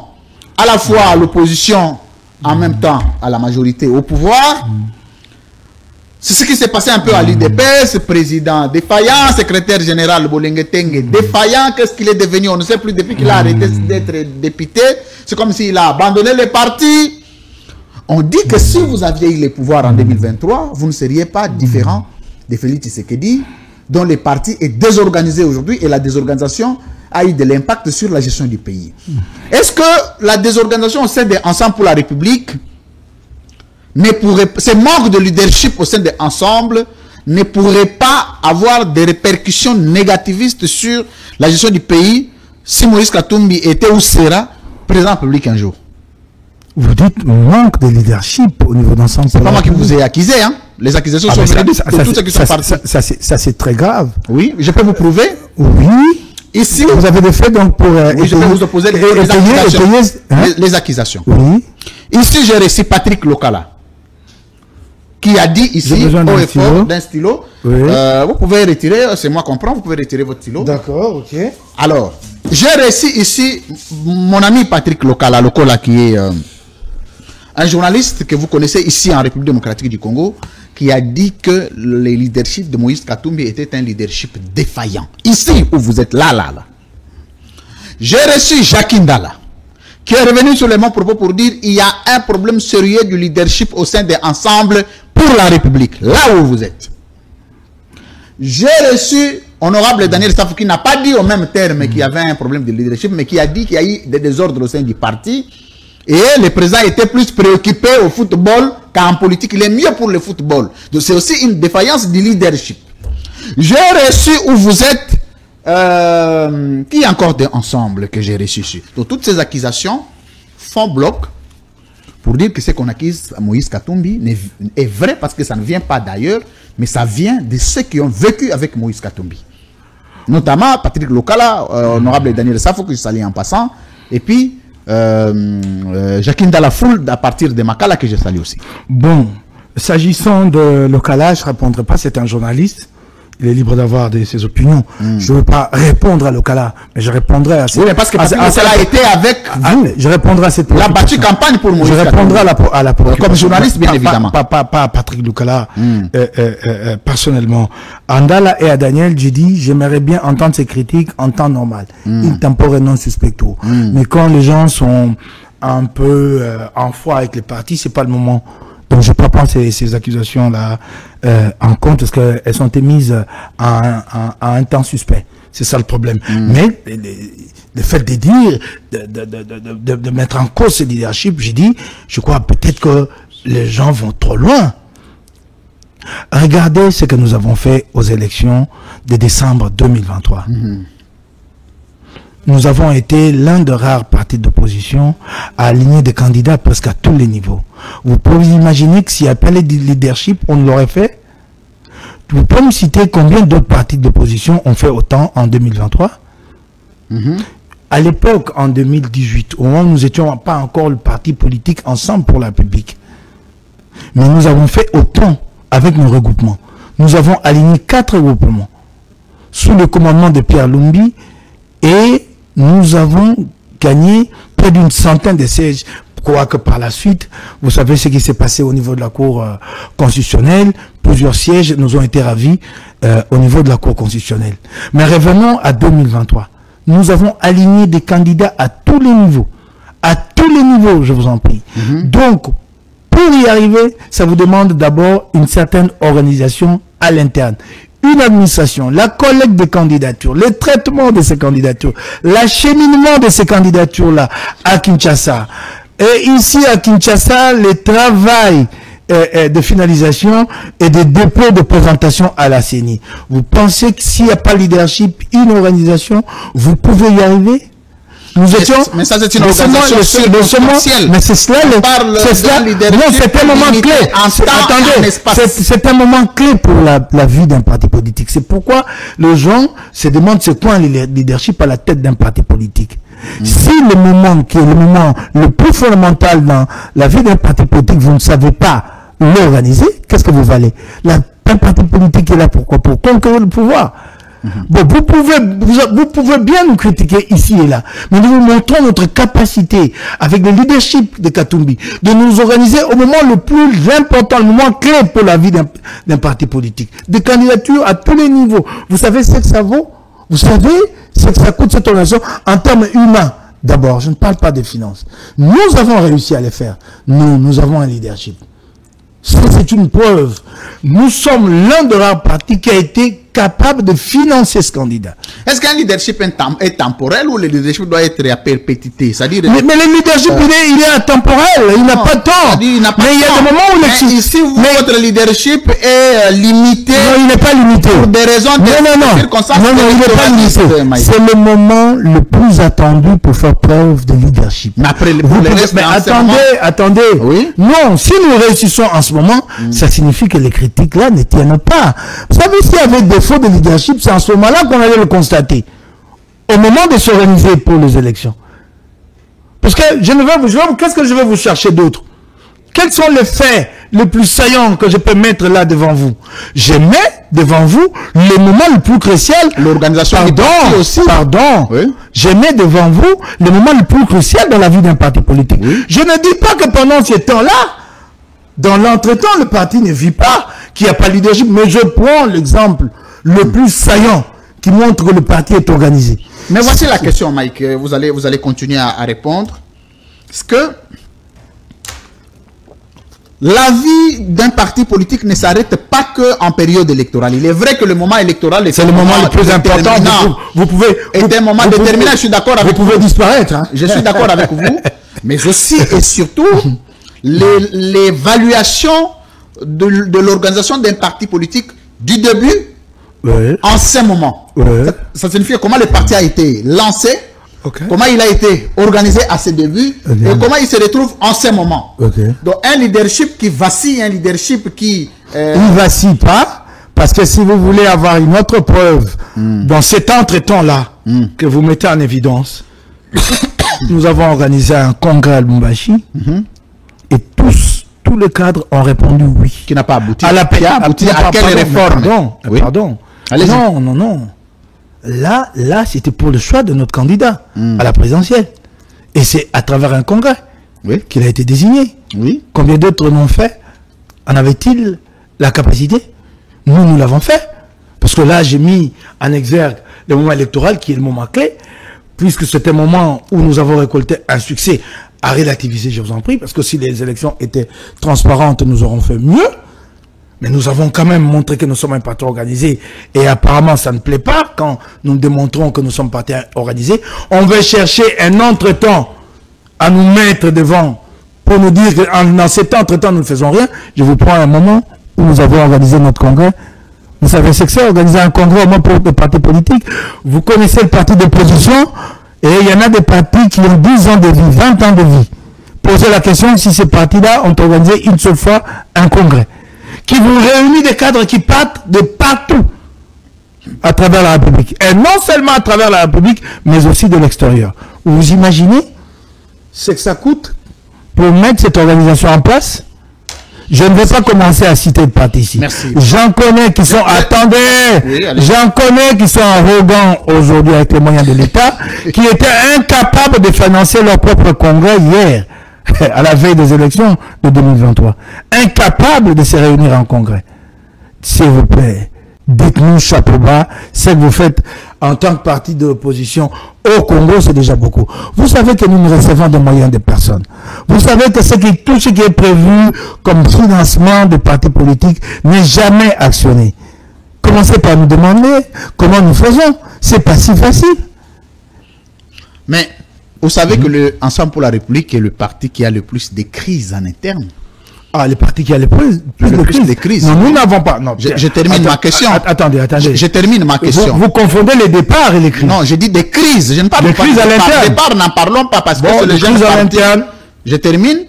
à la fois à l'opposition, en même temps à la majorité au pouvoir. C'est ce qui s'est passé un peu à l'UDPS, président défaillant, secrétaire général Bolengetenge défaillant. Qu'est-ce qu'il est devenu? On ne sait plus depuis qu'il a arrêté d'être député. C'est comme s'il a abandonné le parti. On dit que si vous aviez eu les pouvoirs en 2023, vous ne seriez pas différent de Félix Tshisekedi, dont le parti est désorganisé aujourd'hui et la désorganisation a eu de l'impact sur la gestion du pays. Est-ce que la désorganisation au sein de Ensemble pour la République, ce manque de leadership au sein de Ensemble ne pourrait pas avoir des répercussions négativistes sur la gestion du pays si Moïse Katumbi était ou sera président public un jour? Vous dites manque de leadership au niveau d'Ensemble. C'est pas moi qui vous ai accusé, hein. Les accusations sont venues de tous ceux qui sont partis. Ça c'est très grave. Oui, je peux vous prouver. Oui. Ici, vous avez des faits donc pour... oui, je peux vous opposer les accusations. Oui. Ici, j'ai reçu Patrick Lokala, qui a dit ici, au effort d'un stylo. Oui. Vous pouvez retirer, c'est moi qui comprends, vous pouvez retirer votre stylo. D'accord, ok. Alors, j'ai reçu ici mon ami Patrick Lokala, qui est un journaliste que vous connaissez ici en République démocratique du Congo, qui a dit que le leadership de Moïse Katumbi était un leadership défaillant. Ici où vous êtes, là. J'ai reçu Jacques Ndala, qui est revenu sur les mêmes propos pour dire qu'il y a un problème sérieux du leadership au sein des Ensembles pour la République, là où vous êtes. J'ai reçu honorable Daniel Safou, qui n'a pas dit au même terme qu'il y avait un problème de leadership, mais qui a dit qu'il y a eu des désordres au sein du parti. Et le président était plus préoccupé au football qu'en politique. Il est mieux pour le football. Donc c'est aussi une défaillance du leadership. J'ai reçu où vous êtes, qui est encore d'Ensemble que j'ai reçu ici. Donc toutes ces accusations font bloc pour dire que ce qu'on accuse à Moïse Katumbi est vrai parce que ça ne vient pas d'ailleurs, mais ça vient de ceux qui ont vécu avec Moïse Katumbi. Notamment Patrick Lokala, honorable Daniel Safou, que je salue en passant, et puis Jacques Ndalafoul à partir de Makala que je salue aussi. Bon, s'agissant de Lokala, je ne répondrai pas, c'est un journaliste. Il est libre d'avoir ses opinions. Je ne veux pas répondre à Lokala, mais je répondrai à cette... Oui, mais parce que Lokala a été avec vous. Je répondrai à cette... Il a battu campagne pour Moïse. Je répondrai à la comme journaliste, bien évidemment. Pas Patrick Lokala, personnellement. À Ndala et à Daniel, j'ai dit, j'aimerais bien entendre ces critiques en temps normal. In tempore non suspecto. Mais quand les gens sont un peu en foi avec les partis, c'est pas le moment. Donc je ne peux pas prendre ces accusations-là en compte parce qu'elles sont émises à un temps suspect. C'est ça le problème. Mais le fait de dire, de mettre en cause ce leadership, j'ai dit, je crois peut-être que les gens vont trop loin. Regardez ce que nous avons fait aux élections de décembre 2023. Nous avons été l'un des rares partis d'opposition à aligner des candidats presque à tous les niveaux. Vous pouvez imaginer que s'il n'y a pas le leadership, on l'aurait fait. Vous pouvez me citer combien d'autres partis d'opposition ont fait autant en 2023 À l'époque, en 2018, au moment où nous n'étions pas encore le parti politique Ensemble pour la République, mais nous avons fait autant avec nos regroupements. Nous avons aligné 4 regroupements sous le commandement de Pierre Lumbi et nous avons gagné près d'une centaine de sièges. Quoique par la suite, vous savez ce qui s'est passé au niveau de la Cour constitutionnelle. Plusieurs sièges nous ont été ravis au niveau de la Cour constitutionnelle. Mais revenons à 2023. Nous avons aligné des candidats à tous les niveaux. À tous les niveaux, je vous en prie. Donc, Pour y arriver, ça vous demande d'abord une certaine organisation à l'interne. Une administration, la collecte des candidatures, le traitement de ces candidatures, l'acheminement de ces candidatures-là à Kinshasa. Et ici à Kinshasa, le travail de finalisation et de dépôt de présentation à la CENI. Vous pensez que s'il n'y a pas leadership, une organisation, vous pouvez y arriver? Nous étions, mais ça c'est une organisation circonstancielle. mais c'est cela, non, c'est un moment clé. Attendez, c'est un moment clé pour la vie d'un parti politique. C'est pourquoi les gens se demandent c'est quoi un leadership à la tête d'un parti politique. Si le moment qui est le moment le plus fondamental dans la vie d'un parti politique, vous ne savez pas l'organiser, qu'est-ce que vous valez? Un parti politique est là pourquoi? Pour conquérir le pouvoir. Bon, vous pouvez bien nous critiquer ici et là, mais nous vous montrons notre capacité, avec le leadership de Katumbi, de nous organiser au moment le plus important, le moment clé pour la vie d'un parti politique. Des candidatures à tous les niveaux. Vous savez ce que ça vaut? Vous savez ce que ça coûte cette organisation en termes humains? D'abord, je ne parle pas des finances. Nous avons réussi à les faire. Nous avons un leadership. C'est une preuve. Nous sommes l'un de rares partis qui a été capable de financer ce candidat. Est-ce qu'un leadership est temporel ou le leadership doit être à perpétuité? C'est-à-dire mais le leadership, il est intemporel, il n'a pas de temps. Mais il y a des moments où ici, votre leadership est limité. Non, il n'est pas limité. Pour des raisons de circonstances. Non, il n'est pas limité. C'est le moment le plus attendu pour faire preuve de leadership. Mais après, attendez. Oui? Non, si nous réussissons en ce moment, ça signifie que les critiques là ne tiennent pas. Vous savez, s'il y avait des défaut de leadership, c'est en ce moment-là qu'on allait le constater. Au moment de s'organiser pour les élections. Parce que qu'est-ce que je vais vous chercher d'autre? Quels sont les faits les plus saillants que je peux mettre là devant vous? Je mets devant vous le moment le plus crucial. L'organisation aussi. Pardon. Oui. Je mets devant vous le moment le plus crucial dans la vie d'un parti politique. Oui. Je ne dis pas que pendant ces temps-là, dans l'entretemps, le parti ne vit pas, qu'il n'y a pas de leadership, mais je prends l'exemple le plus saillant qui montre que le parti est organisé. Mais voici la question, Mike. Vous allez continuer à répondre. Est-ce que la vie d'un parti politique ne s'arrête pas qu'en période électorale? Il est vrai que le moment électoral est le moment le plus important. Vous pouvez est un moment déterminant. Je suis d'accord avec vous. Vous pouvez disparaître. Hein? Je suis d'accord avec vous. Mais aussi et surtout, l'évaluation de l'organisation d'un parti politique du début en ce moment. Ça signifie comment le parti a été lancé, comment il a été organisé à ses débuts et comment il se retrouve en ce moment. Donc un leadership qui vacille, un leadership qui... Il ne vacille pas, parce que si vous voulez avoir une autre preuve dans cet entre-temps-là que vous mettez en évidence, nous avons organisé un congrès à Lubumbashi et tous les cadres ont répondu oui. Qui n'a pas abouti. À quelle réforme? Pardon. Non. Là, c'était pour le choix de notre candidat à la présidentielle. Et c'est à travers un congrès qu'il a été désigné. Combien d'autres l'ont fait? En avait-il la capacité? Nous l'avons fait. Parce que là, j'ai mis en exergue le moment électoral qui est le moment clé, puisque c'est un moment où nous avons récolté un succès à relativiser, je vous en prie, parce que si les élections étaient transparentes, nous aurons fait mieux. Mais nous avons quand même montré que nous sommes un parti organisé. Et apparemment, ça ne plaît pas quand nous démontrons que nous sommes partis organisés. On veut chercher un entre-temps à nous mettre devant pour nous dire que dans cet entre-temps, nous ne faisons rien. Je vous prends un moment où nous avons organisé notre congrès. Vous savez ce que c'est, organiser un congrès au moins pour les partis politiques. Vous connaissez le parti d'opposition et il y en a des partis qui ont 10 ans de vie, 20 ans de vie. Posez la question si ces partis-là ont organisé une seule fois un congrès qui vous réunit des cadres qui partent de partout à travers la République. Et non seulement à travers la République, mais aussi de l'extérieur. Vous imaginez ce que ça coûte pour mettre cette organisation en place? Je ne vais pas commencer à citer de partis ici. J'en connais qui sont... Attendez, j'en connais qui sont arrogants aujourd'hui avec les moyens de l'État, qui étaient incapables de financer leur propre congrès hier, à la veille des élections de 2023. Incapables de se réunir en congrès. S'il vous plaît, dites-nous chapeau bas, ce que vous faites en tant que parti de l'opposition au Congo, c'est déjà beaucoup. Vous savez que nous ne recevons de moyens de personne. Vous savez que tout ce qui est prévu comme financement de partis politiques n'est jamais actionné. Commencez par nous demander comment nous faisons. C'est pas si facile. Mais vous savez que le Ensemble pour la République est le parti qui a le plus de crises en interne. Ah, le parti qui a le plus de crises. Non, nous n'avons pas. Non, je termine ma question. Attendez. Je termine ma question. Vous confondez les départs et les crises. Non, je dis des crises. Je ne parle pas crises à l'interne. Des départs, n'en parlons pas parce que c'est le crises à l'interne. Je termine.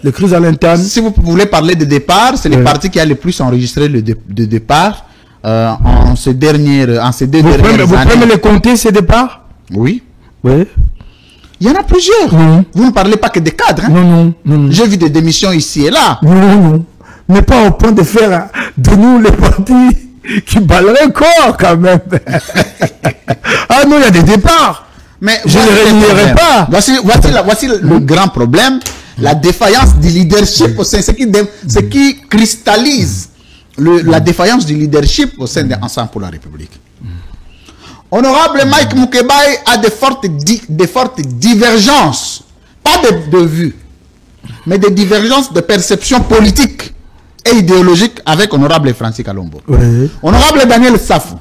Les crises à l'interne. Si vous voulez parler de départ, c'est le parti qui a le plus enregistré de départ en ces deux dernières années. Vous pouvez me les compter, ces départs? Oui. Oui. Il y en a plusieurs. Vous ne parlez pas que des cadres. Hein? Non. J'ai vu des démissions ici et là. Non. Mais pas au point de faire de nous les partis qui balleraient corps quand même. Ah non, il y a des départs. Mais je ne réunirai pas. Voici le grand problème. La défaillance du leadership au sein, ce qui cristallise la défaillance du leadership au sein de Ensemble pour la République. Honorable Mike Mukebai a de fortes divergences, pas de vues, mais des divergences de perception politique et idéologique avec Honorable Francis Kalombo. Oui. Honorable Daniel Safou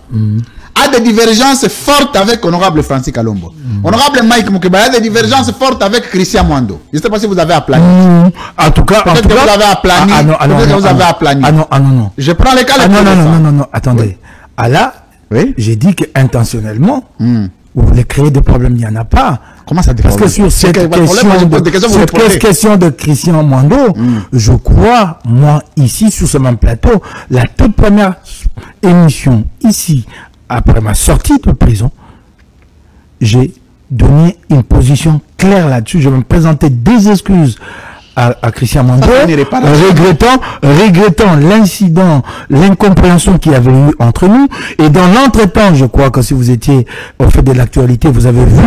a des divergences fortes avec Honorable Francis Kalombo. Honorable Mike Mukebai a des divergences fortes avec Christian Mwando. Je ne sais pas si vous avez aplani. En tout cas, peut-être que vous avez aplani. Peut-être que vous avez aplani. Non. Je prends les cas. Non, attendez. Ah là, oui. J'ai dit qu'intentionnellement, vous voulez créer des problèmes, il n'y en a pas. Comment ça Parce que sur cette question de Christian Mwando, je crois, moi, ici, sur ce même plateau, la toute première émission, ici, après ma sortie de prison, j'ai donné une position claire là-dessus. Je me présentais des excuses à Christian Mwando, regrettant l'incident, l'incompréhension qu'il y avait eu entre nous. Et dans l'entretemps, je crois que si vous étiez au fait de l'actualité, vous avez vu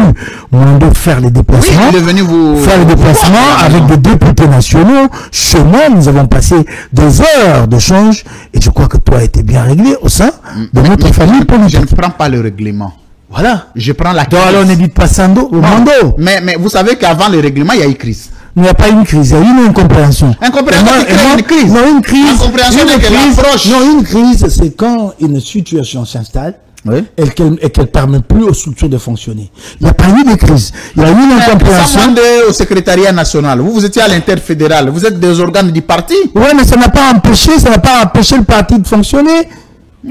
Mwando faire les déplacements. Oui, il est venu faire les déplacements avec des députés nationaux. Chez moi, nous avons passé des heures d'échange et je crois que toi était bien réglé au sein de notre famille politique. Je ne prends pas le règlement. Voilà. Je prends la crise. Donc alors n'évite pas Mwando. Mais vous savez qu'avant le règlement, il y a eu crise. Il n'y a pas une crise, il y a une incompréhension. Incompréhension qui crée une crise. Non, une crise. Une crise, c'est quand une situation s'installe et qu'elle ne permet plus aux structures de fonctionner. Il n'y a pas eu de crise. Il y a eu une incompréhension. Ça demande au secrétariat national. Vous étiez à l'interfédéral. Vous êtes des organes du parti. Oui, mais ça n'a pas empêché le parti de fonctionner.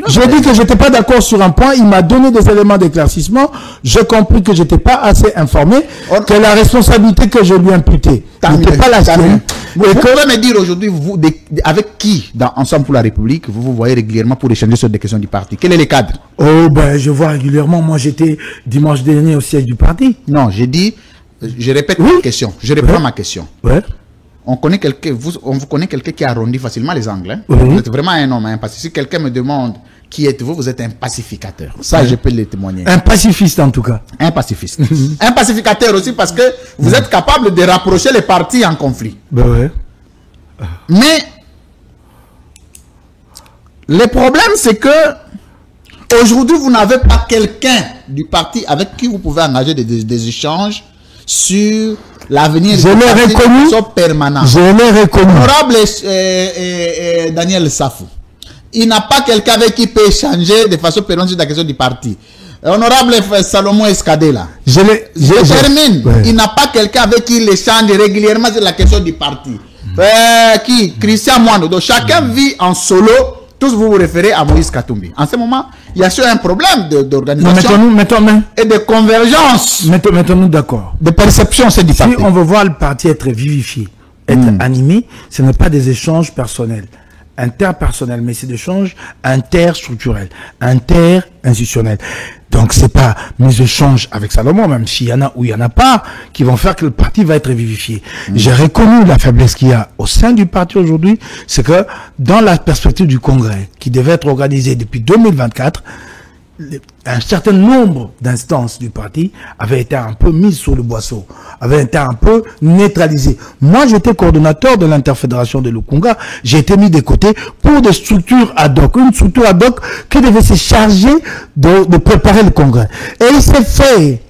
J'ai dit que je n'étais pas d'accord sur un point, il m'a donné des éléments d'éclaircissement, j'ai compris que je n'étais pas assez informé, que la responsabilité que je lui imputais n'était pas la sienne. Vous pouvez me dire aujourd'hui, avec qui, dans Ensemble pour la République, vous voyez régulièrement pour échanger sur des questions du parti? Quel est le cadre? Oh, ben, je vois régulièrement, moi j'étais dimanche dernier au siège du parti. Non, j'ai dit, je répète ma question, je reprends ma question. Ouais. On connaît quelqu'un, on vous connaît quelqu'un qui arrondit facilement les angles. Hein? Vous êtes vraiment un homme, hein? Parce que si quelqu'un me demande qui êtes-vous, vous êtes un pacificateur. Ça, je peux le témoigner. Un pacifiste en tout cas. Un pacifiste. Un pacificateur aussi parce que vous êtes capable de rapprocher les partis en conflit. Ben ouais. Mais le problème, c'est que aujourd'hui, vous n'avez pas quelqu'un du parti avec qui vous pouvez engager des échanges sur l'avenir permanent. Je l'ai reconnu. Honorable Daniel Safou, il n'a pas quelqu'un avec qui il peut échanger de façon permanente sur la question du parti. Honorable Salomon Escadela, je termine. Ouais. Il n'a pas quelqu'un avec qui il échange régulièrement sur la question du parti. Christian Mwando. Donc chacun vit en solo. Tous vous vous référez à Moïse Katumbi. En ce moment, il y a un problème d'organisation et de convergence. Mettons-nous d'accord. De perception, c'est du parti. Si on veut voir le parti être vivifié, être animé, ce n'est pas des échanges personnels, interpersonnels, mais c'est des échanges interstructurels, interinstitutionnels. Donc, c'est pas mes échanges avec Salomon, même s'il y en a ou il y en a pas, qui vont faire que le parti va être vivifié. J'ai reconnu la faiblesse qu'il y a au sein du parti aujourd'hui, c'est que dans la perspective du congrès, qui devait être organisé depuis 2024, un certain nombre d'instances du parti avaient été un peu mises sur le boisseau, avaient été un peu neutralisées. Moi, j'étais coordonnateur de l'interfédération de Lukunga. J'ai été mis de côté pour des structures ad hoc. Une structure ad hoc qui devait se charger de préparer le congrès. Et il s'est fait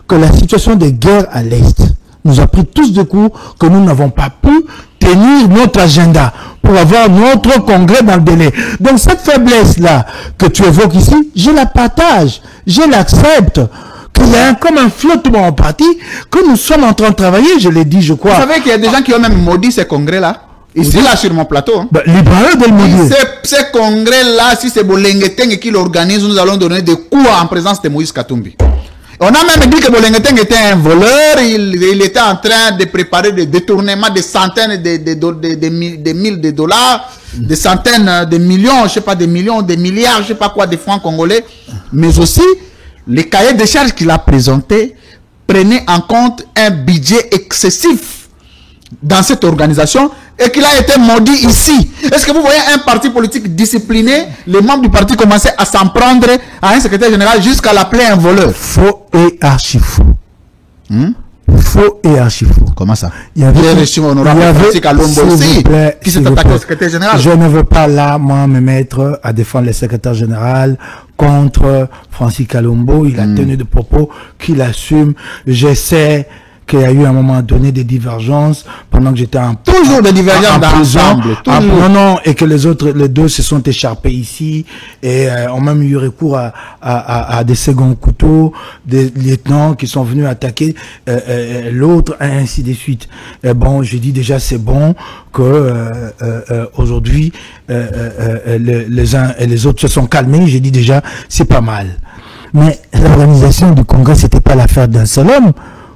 que la situation de guerre à l'Est nous a pris tous de coups, que nous n'avons pas pu tenir notre agenda pour avoir notre congrès dans le délai. Donc cette faiblesse-là que tu évoques ici, je la partage, je l'accepte, qu'il y a comme un flottement en parti, que nous sommes en train de travailler, je l'ai dit, je crois. Vous savez qu'il y a des gens qui ont même maudit ces congrès-là, ici là sur mon plateau. Hein. Libre de le maudire. Ces congrès-là, si c'est Bolengeteng qui l'organise, nous allons donner des coups en présence de Moïse Katumbi. On a même dit que Bolengeteng était un voleur, il était en train de préparer des détournements de centaines de mille de dollars, des centaines de millions, je sais pas, des millions, des milliards, je sais pas quoi, de francs congolais. Mais aussi, les cahiers de charges qu'il a présentés prenaient en compte un budget excessif dans cette organisation et qu'il a été maudit ici. Est-ce que vous voyez un parti politique discipliné, les membres du parti commençaient à s'en prendre à un secrétaire général jusqu'à l'appeler un voleur? Faux et archi faux. Faux et archi faux. Comment ça? Il y avait reçu honorable politique à Lombo aussi, qui s'est attaqué au secrétaire général. Je ne veux pas là, moi, me mettre à défendre le secrétaire général contre Francis Kalombo. Il a tenu des propos qu'il assume. Je sais qu'il y a eu à un moment donné des divergences pendant que j'étais en toujours des divergences d'ensemble, non, et que les deux se sont écharpés ici et ont même eu recours à des seconds couteaux, des lieutenants qui sont venus attaquer l'autre, ainsi de suite. Et bon, j'ai dit déjà c'est bon que aujourd'hui les uns et les autres se sont calmés. J'ai dit déjà c'est pas mal. Mais l'organisation du congrès, c'était pas l'affaire d'un seul homme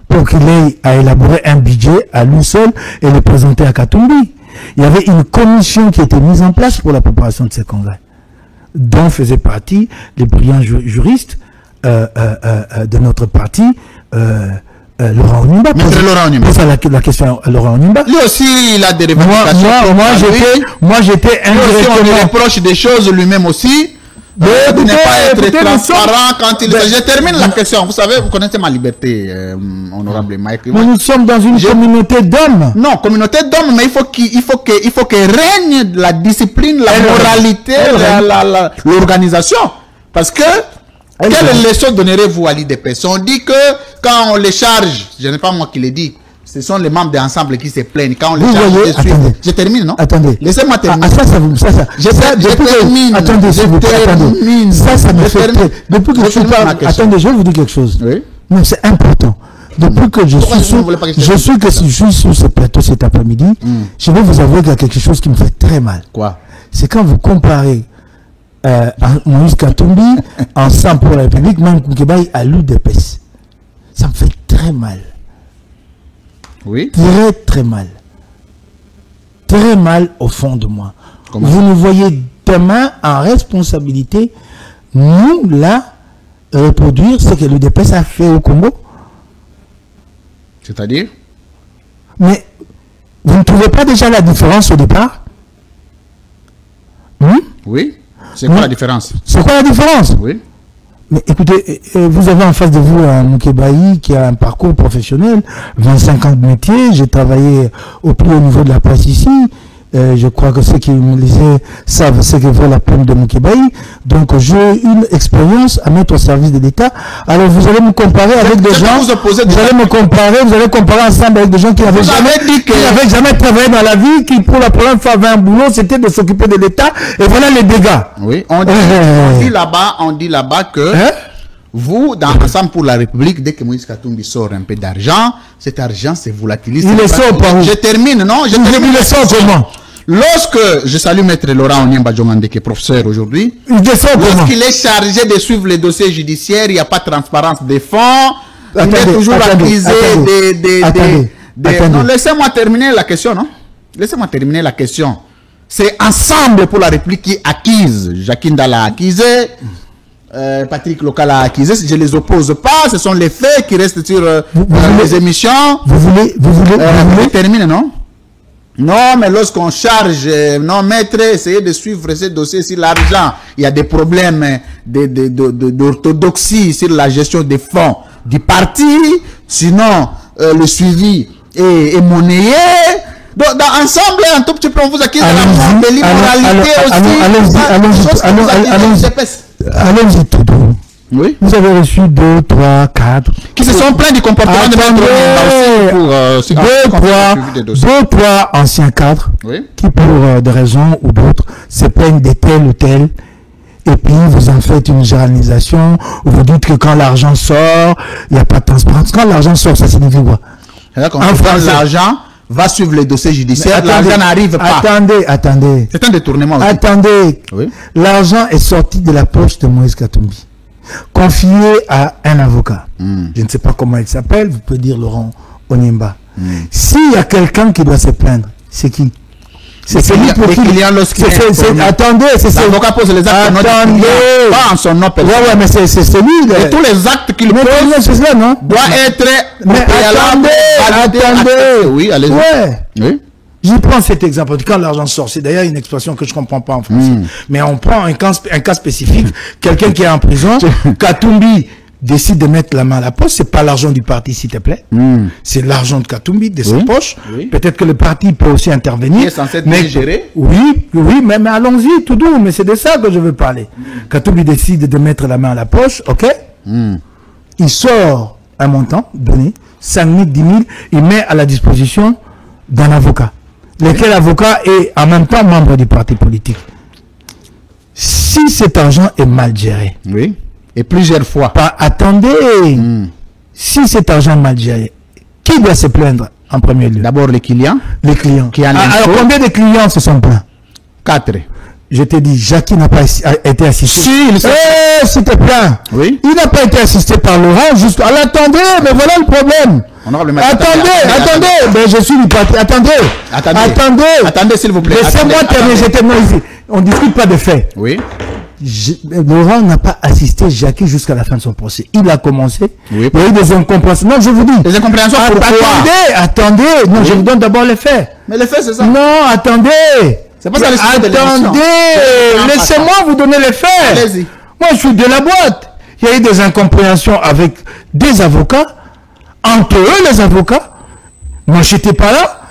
pour qu'il ait à élaborer un budget à lui seul et le présenter à Katumbi. Il y avait une commission qui était mise en place pour la préparation de ces congrès, dont faisaient partie les brillants juristes de notre parti, Laurent Onimba. Maître Laurent Onimba. C'est la question à Laurent Onimba. Lui aussi, il a des revendications. Moi, j'étais indirectement. On lui reproche des choses lui-même aussi. De ne pas être transparent quand il... Je termine la question. Vous savez, vous connaissez ma liberté, honorable Mike. Mais nous sommes dans une communauté d'hommes. Non, communauté d'hommes, mais il faut que règne la discipline, la moralité, l'organisation. Parce que, quelle leçon donnerez-vous à l'IDPS? On dit que quand on les charge, ce n'est pas moi qui l'ai dit, ce sont les membres d'ensemble qui se plaignent. Quand on les charge de suite. Je termine, non? Attendez. Laissez-moi terminer. Je termine. Attendez, s'il vous plaît. Attendez. Ça me fait plaisir. Depuis que je parle. Attendez, je vais vous dire quelque chose. Oui. Non, c'est important. Depuis que je suis sur ce plateau cet après-midi, je vais vous avouer qu'il y a quelque chose qui me fait très mal. Quoi? C'est quand vous comparez Moïse Katumbi, Ensemble pour la République, même Koukebaï à l'UDPS. Ça me fait très mal. Oui. Très très mal. Très mal au fond de moi. Comment? Vous nous voyez demain en responsabilité, nous là, reproduire ce que l'UDPS a fait au Congo. C'est-à-dire? Mais vous ne trouvez pas déjà la différence au départ? Oui. C'est quoi la différence? C'est quoi la différence? Oui. Mais écoutez, vous avez en face de vous un Moukébaï qui a un parcours professionnel, 25 ans de métier. J'ai travaillé au plus haut niveau de la presse ici. Je crois que ceux qui me lisaient savent ce que vaut la plume de Moukébaï. Donc j'ai une expérience à mettre au service de l'État. Alors vous allez me comparer avec des gens. Vous allez comparer ensemble avec des gens qui n'avaient jamais travaillé dans la vie, qui pour la première fois avaient un boulot, c'était de s'occuper de l'État. Et voilà les dégâts. Oui, on dit là-bas que vous, dans Ensemble pour la République, dès que Moïse Katumbi sort un peu d'argent, cet argent se volatilise. Il le sort par où? Je termine, non? Il le sort comment? Lorsque je salue Maître Laurent Onimba Djongande, qui est professeur aujourd'hui, lorsqu'il est chargé de suivre les dossiers judiciaires, il n'y a pas de transparence des fonds, il est toujours accusé Non, laissez-moi terminer la question, non? Laissez-moi terminer la question. C'est Ensemble pour la République qui acquise. Jacqueline Dalla a accusé, Patrick Local a accusé. Je ne les oppose pas, ce sont les faits qui restent sur les émissions. Vous voulez terminer, non? Non, mais lorsqu'on charge, non, maître, essayez de suivre ces dossiers sur l'argent. Il y a des problèmes d'orthodoxie sur la gestion des fonds du parti. Sinon, le suivi est monnayé. Donc, ensemble, un tout petit peu, on vous acquitte de l'immoralité aussi. Allons-y tout. Oui. Vous avez reçu 2, 3, 4 qui se sont plaints du comportement de deux, trois anciens cadres qui, pour des raisons ou d'autres, se plaignent de tel ou tel. Et puis, vous en faites une généralisation. Vous dites que quand l'argent sort, il n'y a pas de transparence. Quand l'argent sort, ça signifie quoi? En France, l'argent va suivre les dossiers judiciaires. L'argent n'arrive pas. Attendez. C'est un détournement aussi. Attendez. Oui. L'argent est sorti de la poche de Moïse Katumbi, confié à un avocat. Je ne sais pas comment il s'appelle, vous pouvez dire Laurent Onyemba. S'il y a quelqu'un qui doit se plaindre, c'est qui? C'est celui pour qui... Attendez, c'est celui... L'avocat pose les actes pas en son nom personnel. Ouais, mais c'est celui... Et tous les actes qu'il pose doivent être... Mais attendez. Oui, allez-y. Ouais. Oui. Je prends cet exemple. Quand l'argent sort, c'est d'ailleurs une expression que je ne comprends pas en français. Mais on prend un cas spécifique, quelqu'un qui est en prison, Katumbi décide de mettre la main à la poche, c'est pas l'argent du parti, s'il te plaît. C'est l'argent de Katumbi, de sa poche. Peut-être que le parti peut aussi intervenir. Il est censé être géré. Oui, mais allons-y, tout doux, mais c'est de ça que je veux parler. Katumbi décide de mettre la main à la poche, ok? Il sort un montant donné, 5 000, 10 000, il met à la disposition d'un avocat. Lequel avocat est en même temps membre du parti politique. Si cet argent est mal géré, et plusieurs fois. Attendez, si cet argent est mal géré, qui doit se plaindre en premier lieu? D'abord les clients. Les clients. Alors combien de clients se sont plaints? 4. Je te dis, Jackie n'a pas été assisté. S'il te plaît. Oui. Il n'a pas été assisté par Laurent. Juste. Alors, attendez, mais voilà le problème. Attendez, mais je suis du parti. Attendez, s'il vous plaît. Laissez-moi terminer. On ne discute pas de faits. Oui. Laurent n'a pas assisté Jackie jusqu'à la fin de son procès. Il a commencé. Il y a eu des incompréhensions. Non, je vous dis. Des incompréhensions pourquoi? Attendez. Non, je vous donne d'abord les faits. Mais les faits, c'est ça. Non, attendez. C'est pas ça le sujet de Attendez. Laissez-moi vous donner les faits. Allez-y. Moi, je suis de la boîte. Il y a eu des incompréhensions avec des avocats. Entre eux, les avocats. Moi, je n'étais pas là.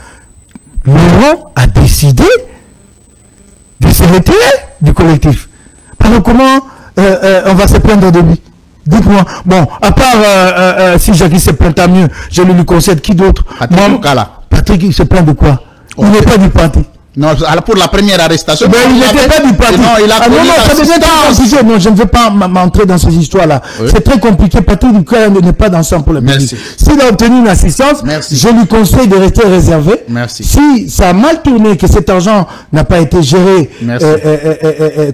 Laurent a décidé de se retirer du collectif. Alors comment on va se plaindre de lui? Dites-moi. Bon, à part si Jackie se plaint, tant mieux. Je lui concède. Qui d'autre? Patrick, il se plaint de quoi? Il n'est pas du parti. Non, pour la première arrestation. Mais il n'était pas du parti. Non, il a ça devient très compliqué. Non, je ne veux pas m'entrer dans ces histoires-là. C'est très compliqué. Patrick n'est pas dans ça pour le pays. S'il a obtenu une assistance, je lui conseille de rester réservé. Si ça a mal tourné, que cet argent n'a pas été géré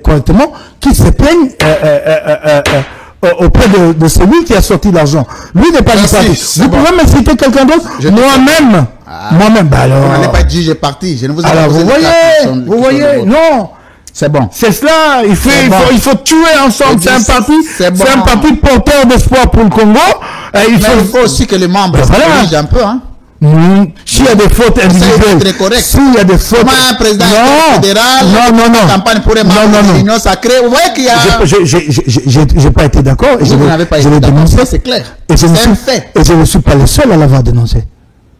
correctement, qu'il se plaigne auprès de celui qui a sorti l'argent. Lui n'est pas du parti. Vous pouvez me citer quelqu'un d'autre? Moi-même, alors. On n'allait pas dire j'ai parti. Je ne vous ai alors, vous voyez, non. C'est bon. C'est cela. Il faut tuer ensemble. C'est un parti porteur d'espoir pour le Congo. Il faut aussi que les membres se corrigent un peu, hein. S'il y a des fautes individuelles, s'il y a des fautes, un président fédéral, campagne pour les membres de l'Union sacrée, vous voyez qu'il y a... J'ai pas été d'accord et je l'ai dénoncé. C'est clair. Et je ne suis pas le seul à l'avoir dénoncé.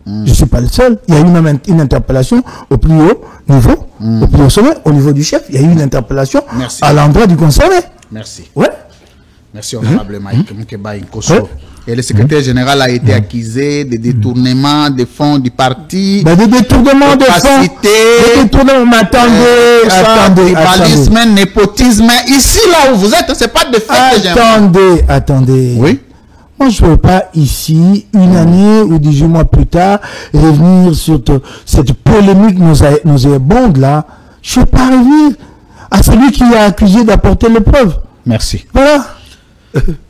Je ne suis pas le seul. Il y a eu même une interpellation au plus haut niveau, au plus haut sommet, au niveau du chef. Il y a eu une interpellation à l'endroit du concerné. Merci. Ouais. Merci, honorable Mike Mukeba Inkoso. Et le secrétaire général a été accusé de détournement des fonds du parti. De détournement de fonds. De détournement, attendez. Tribalisme, népotisme. Ici, là où vous êtes, c'est pas de fait. Attendez. Oui. Moi, je ne veux pas ici, une année ou 18 mois plus tard, revenir sur cette polémique nauséabonde là. Je ne veux pas revenir à celui qui a accusé d'apporter les preuves. Merci. Voilà.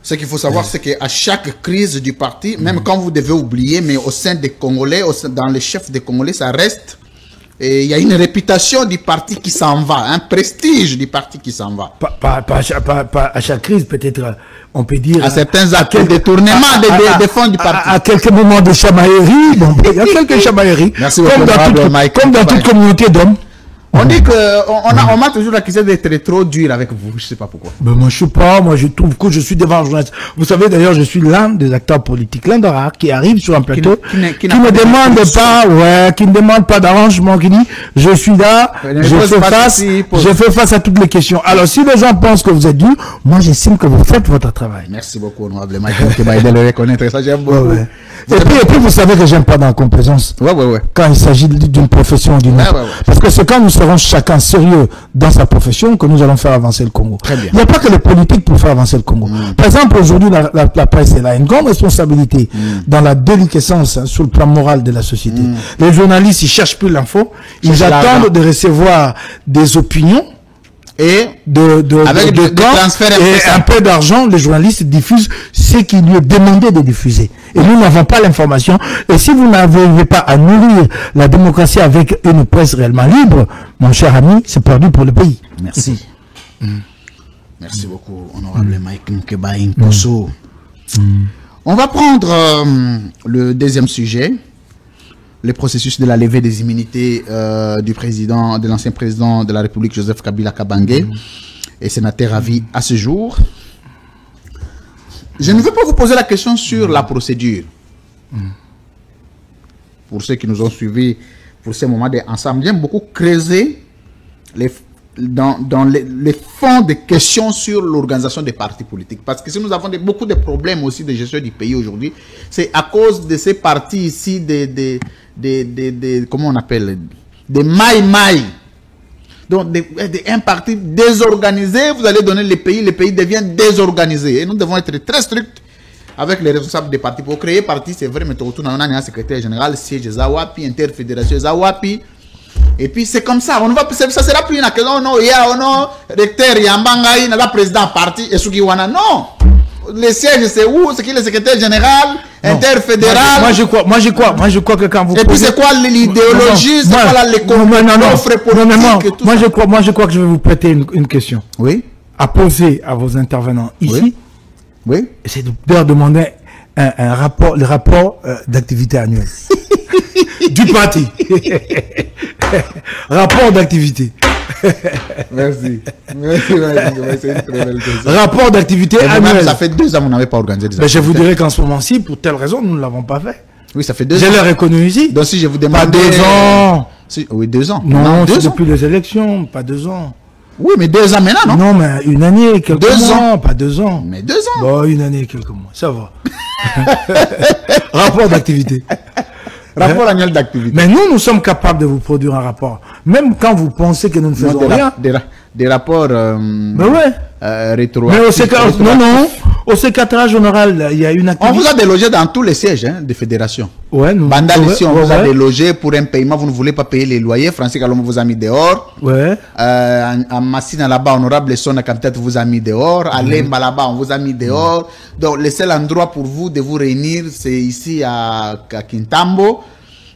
Ce qu'il faut savoir, c'est qu'à chaque crise du parti, même quand vous devez oublier, mais au sein des Congolais, dans les chefs des Congolais, ça reste Et il y a une réputation du parti qui s'en va, un prestige du parti qui s'en va. Pas à chaque crise, peut-être, on peut dire... À certains actes de détournement des fonds du parti. À quelques moments de chamaillerie, bon, il y a quelques chamailleries, comme dans toute communauté d'hommes. On dit qu'on m'a toujours accusé d'être trop dur avec vous, je ne sais pas pourquoi. Ben moi je sais pas, moi je trouve que je suis devant un journaliste. Vous savez d'ailleurs, je suis l'un des acteurs politiques, l'un des rares qui arrive sur un plateau, qui ne demande pas, qui ne demande pas d'arrangement, qui dit je suis là, je fais face à toutes les questions. Alors si les gens pensent que vous êtes dur, moi j'estime que vous faites votre travail. Merci beaucoup, honorable Michael Kebaïdé, le reconnaître, ça j'aime beaucoup. Et puis vous savez que j'aime pas dans la complaisance. Quand il s'agit d'une profession ou d'une autre. Parce que c'est quand nous serons chacun sérieux dans sa profession que nous allons faire avancer le Congo. Il n'y a pas que les politiques pour faire avancer le Congo. Par exemple, aujourd'hui, la presse elle a une grande responsabilité dans la déliquescence sur le plan moral de la société. Les journalistes, ils cherchent plus l'info. Ils attendent de recevoir des opinions et avec des transferts et un peu d'argent. Les journalistes diffusent ce qui lui est demandé de diffuser. Et nous n'avons pas l'information. Et si vous n'arrivez pas à nourrir la démocratie avec une presse réellement libre, mon cher ami, c'est perdu pour le pays. Merci. Merci beaucoup, honorable Mike Nkebaïn Kosso. On va prendre le deuxième sujet. Le processus de la levée des immunités de l'ancien président de la République, Joseph Kabila Kabange, et sénateur à vie à ce jour. Je ne veux pas vous poser la question sur la procédure. Pour ceux qui nous ont suivis pour ces moments ensemble, j'aime beaucoup creuser dans les fonds de questions sur l'organisation des partis politiques. Parce que si nous avons beaucoup de problèmes aussi de gestion du pays aujourd'hui, c'est à cause de ces partis ici, comment on appelle, des maï-maï. Donc, un parti désorganisé, vous allez donner le pays devient désorganisé. Et nous devons être très stricts avec les responsables des partis. Pour créer parti, c'est vrai, mais tout le monde a un secrétaire général, siège Zawapi, interfédération Zawapi. Et puis c'est comme ça, ça sera plus une question, non, il y a un recteur, il y a un bangaï, il y a un président parti, et ce qui wana, non. Le siège, c'est où? C'est qui le secrétaire général, interfédéral? Moi je crois que quand vous... Et puis c'est quoi l'idéologie, c'est quoi l'offre politique et tout ça? Moi je crois que je vais vous prêter une question. Oui. À poser à vos intervenants ici. Oui. C'est de leur demander le rapport d'activité annuelle. Du parti. Rapport d'activité. Merci. Merci. C'est une très belle question. Rapport d'activité annuelle. Ça fait 2 ans que vous n'avez pas organisé des activités. Je vous dirais qu'en ce moment-ci, pour telle raison, nous ne l'avons pas fait. Oui, ça fait 2 ans. Je l'ai reconnu ici. Donc si je vous demande... Pas 2 ans. Oui, 2 ans. Non, c'est depuis les élections, pas 2 ans. Oui, mais 2 ans maintenant, non? Non, mais une année, quelques mois, pas 2 ans. Mais 2 ans. Bon, une année, quelques mois, ça va. Rapport d'activité. Rapport annuel d'activité. Mais nous sommes capables de vous produire un rapport. Même quand vous pensez que nous ne faisons rien. Des rapports rétroactifs. Mais au C4 général, il y a une activité. On vous a délogé dans tous les sièges des fédérations. Ouais, nous. Bandal ici, on vous a délogé pour un paiement. Vous ne voulez pas payer les loyers. Francis Kalom vous a mis dehors. Ouais. À Massina là-bas, Honorable Son peut-être vous a mis dehors. À Lemba là-bas, on vous a mis dehors. Donc, le seul endroit pour vous de vous réunir, c'est ici à Kintambo.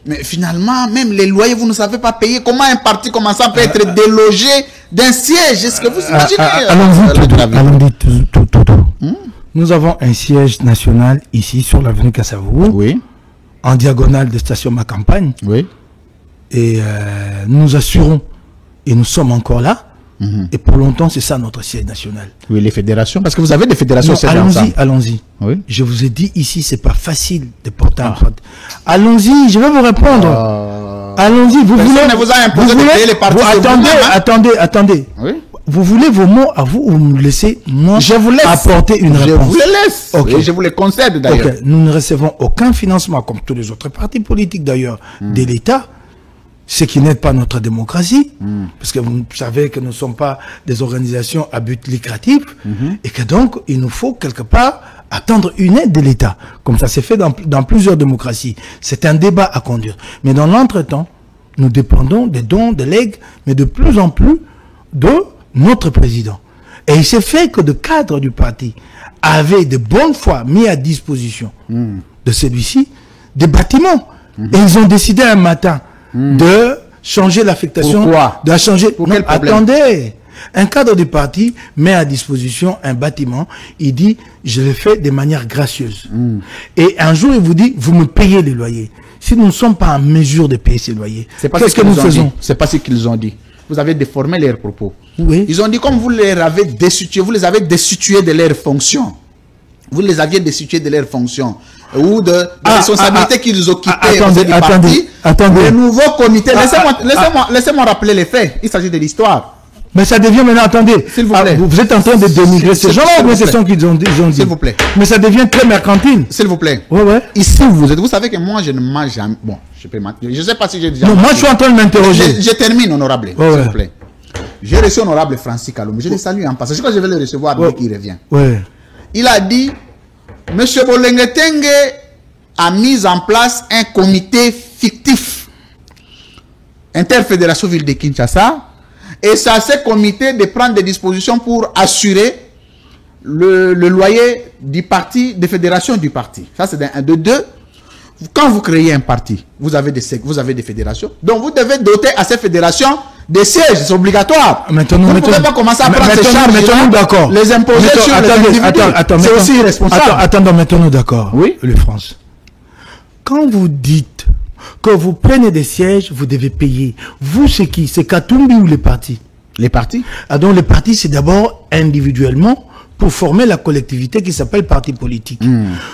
Mais finalement, même les loyers, vous ne savez pas payer. Comment un parti comme ça peut être délogé d'un siège? Est-ce que vous imaginez? Allons-y tout. Nous avons un siège national ici sur l'avenue Kassavou. Oui. En diagonale de station Ma Campagne. Oui. Et nous assurons, et nous sommes encore là. Et pour longtemps, c'est ça notre siège national. Oui, les fédérations, parce que vous avez des fédérations. Allons-y. Oui. Je vous ai dit ici, c'est pas facile de porter un parti. Allons-y, je vais vous répondre. Allons-y, vous voulez... ne vous a imposé de créer les partis. Attendez. Oui. Vous voulez vos mots à vous ou vous me laissez moi apporter une réponse? Je vous les laisse. Okay. Et je vous les concède d'ailleurs. Okay. Nous ne recevons aucun financement, comme tous les autres partis politiques d'ailleurs, de l'État. Ce qui n'aide pas notre démocratie, parce que vous savez que nous ne sommes pas des organisations à but lucratif, et que donc il nous faut quelque part attendre une aide de l'État, comme ça s'est fait dans plusieurs démocraties. C'est un débat à conduire. Mais dans l'entretemps, nous dépendons des dons, des legs, mais de plus en plus de notre président. Et il s'est fait que le cadre du parti avait de bonne foi mis à disposition de celui-ci des bâtiments. Et ils ont décidé un matin de changer l'affectation. Pourquoi? Doit changer. Pour Non, quel problème? attendez. Un cadre du parti met à disposition un bâtiment. Il dit, je le fais de manière gracieuse. Et un jour, il vous dit, vous me payez les loyers. Si nous ne sommes pas en mesure de payer ces loyers, qu'est-ce que nous faisons? C'est pas ce qu'ils ont dit. Vous avez déformé leurs propos. Oui. Ils ont dit, comme vous les avez destitués, vous les avez destitués de leurs fonctions. Vous les aviez destitués de leurs fonctions. Ou de responsabilités qu'ils occupaient au sein du parti. Le nouveau comité, laissez-moi rappeler les faits. Il s'agit de l'histoire. Mais ça devient maintenant, attendez, s'il vous plaît. Vous êtes en train de dénigrer ces gens-là, mais ce sont qu'ils ont dit. S'il vous plaît. Mais ça devient très mercantile. S'il vous plaît. Ouais, ouais. Ici, vous savez que moi, je ne mange jamais. Bon, je peux mentir. Je ne sais pas si j'ai déjà. Non, moi, je suis en train de m'interroger. Je termine, honorable. S'il vous plaît. J'ai reçu honorable Francis Kalombe. Je le salue en passant. Je crois que je vais le recevoir dès qu'il revient. Ouais. Il a dit, Monsieur Bolengetenge a mis en place un comité fictif, Interfédération Ville de Kinshasa, et c'est à ce comité de prendre des dispositions pour assurer le loyer du parti, des fédérations du parti. Ça, c'est un. De deux, quand vous créez un parti, vous avez des fédérations, donc vous devez doter à ces fédérations des sièges, c'est obligatoire. Vous ne pouvez pas commencer à prendre ces charges, les imposer sur les individus. C'est aussi irresponsable. Attendons, mettons-nous d'accord. Oui. Le France. Quand vous dites que vous prenez des sièges, vous devez payer. Vous, c'est qui? C'est Katumbi ou les partis? Les partis. Ah, donc les partis, c'est d'abord individuellement pour former la collectivité qui s'appelle parti politique.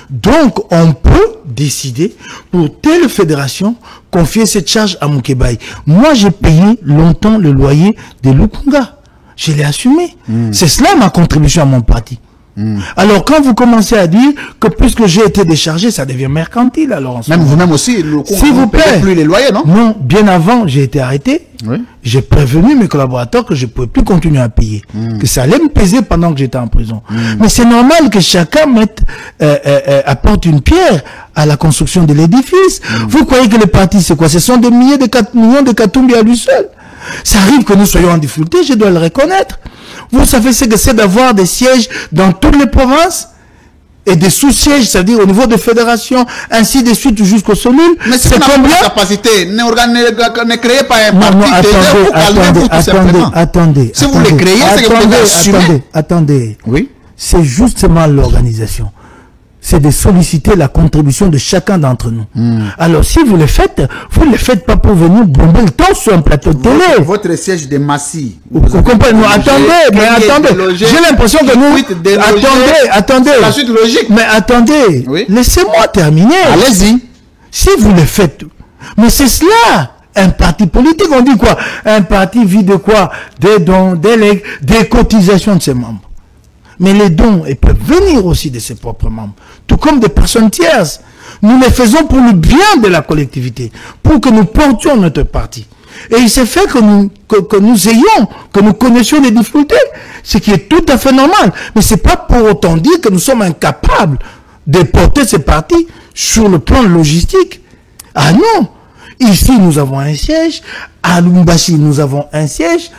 Donc, on peut décider pour telle fédération confier cette charge à Mukebai. Moi, j'ai payé longtemps le loyer de Lukunga. Je l'ai assumé. C'est cela ma contribution à mon parti. Alors, quand vous commencez à dire que puisque j'ai été déchargé, ça devient mercantile, alors... Même vous-même aussi, s'il vous plaît, plus les loyers, non? Non, bien avant, j'ai été arrêté. Oui. J'ai prévenu mes collaborateurs que je ne pouvais plus continuer à payer. Que ça allait me peser pendant que j'étais en prison. Mais c'est normal que chacun apporte une pierre à la construction de l'édifice. Vous croyez que le parti, c'est quoi? Ce sont des millions de Katumbi à lui seul. Ça arrive que nous soyons en difficulté, je dois le reconnaître. Vous savez ce que c'est d'avoir des sièges dans toutes les provinces et des sous-sièges, c'est-à-dire au niveau de fédérations, ainsi de suite jusqu'au sommet. Mais c'est combien de capacité? Ne créez pas un parti. Attendez. Si vous le créez, c'est que vous devez assumer. Attendez. Oui. C'est justement l'organisation. C'est de solliciter la contribution de chacun d'entre nous. Alors, si vous le faites pas pour venir bomber le temps sur un plateau de télé. Votre siège de Massy. Vous comprenez? Attendez. J'ai l'impression que nous... Attendez. C'est la suite logique. Mais attendez. Oui. Laissez-moi terminer. Allez-y. Si vous le faites... Mais c'est cela. Un parti politique, on dit quoi? Un parti vit de quoi? Des dons, des legs, des cotisations de ses membres. Mais les dons, ils peuvent venir aussi de ses propres membres, tout comme des personnes tierces. Nous les faisons pour le bien de la collectivité, pour que nous portions notre parti. Et il s'est fait que nous connaissions les difficultés, ce qui est tout à fait normal. Mais ce n'est pas pour autant dire que nous sommes incapables de porter ce parti sur le plan logistique. Ah non! Ici, nous avons un siège. À Lumbashi, nous avons un siège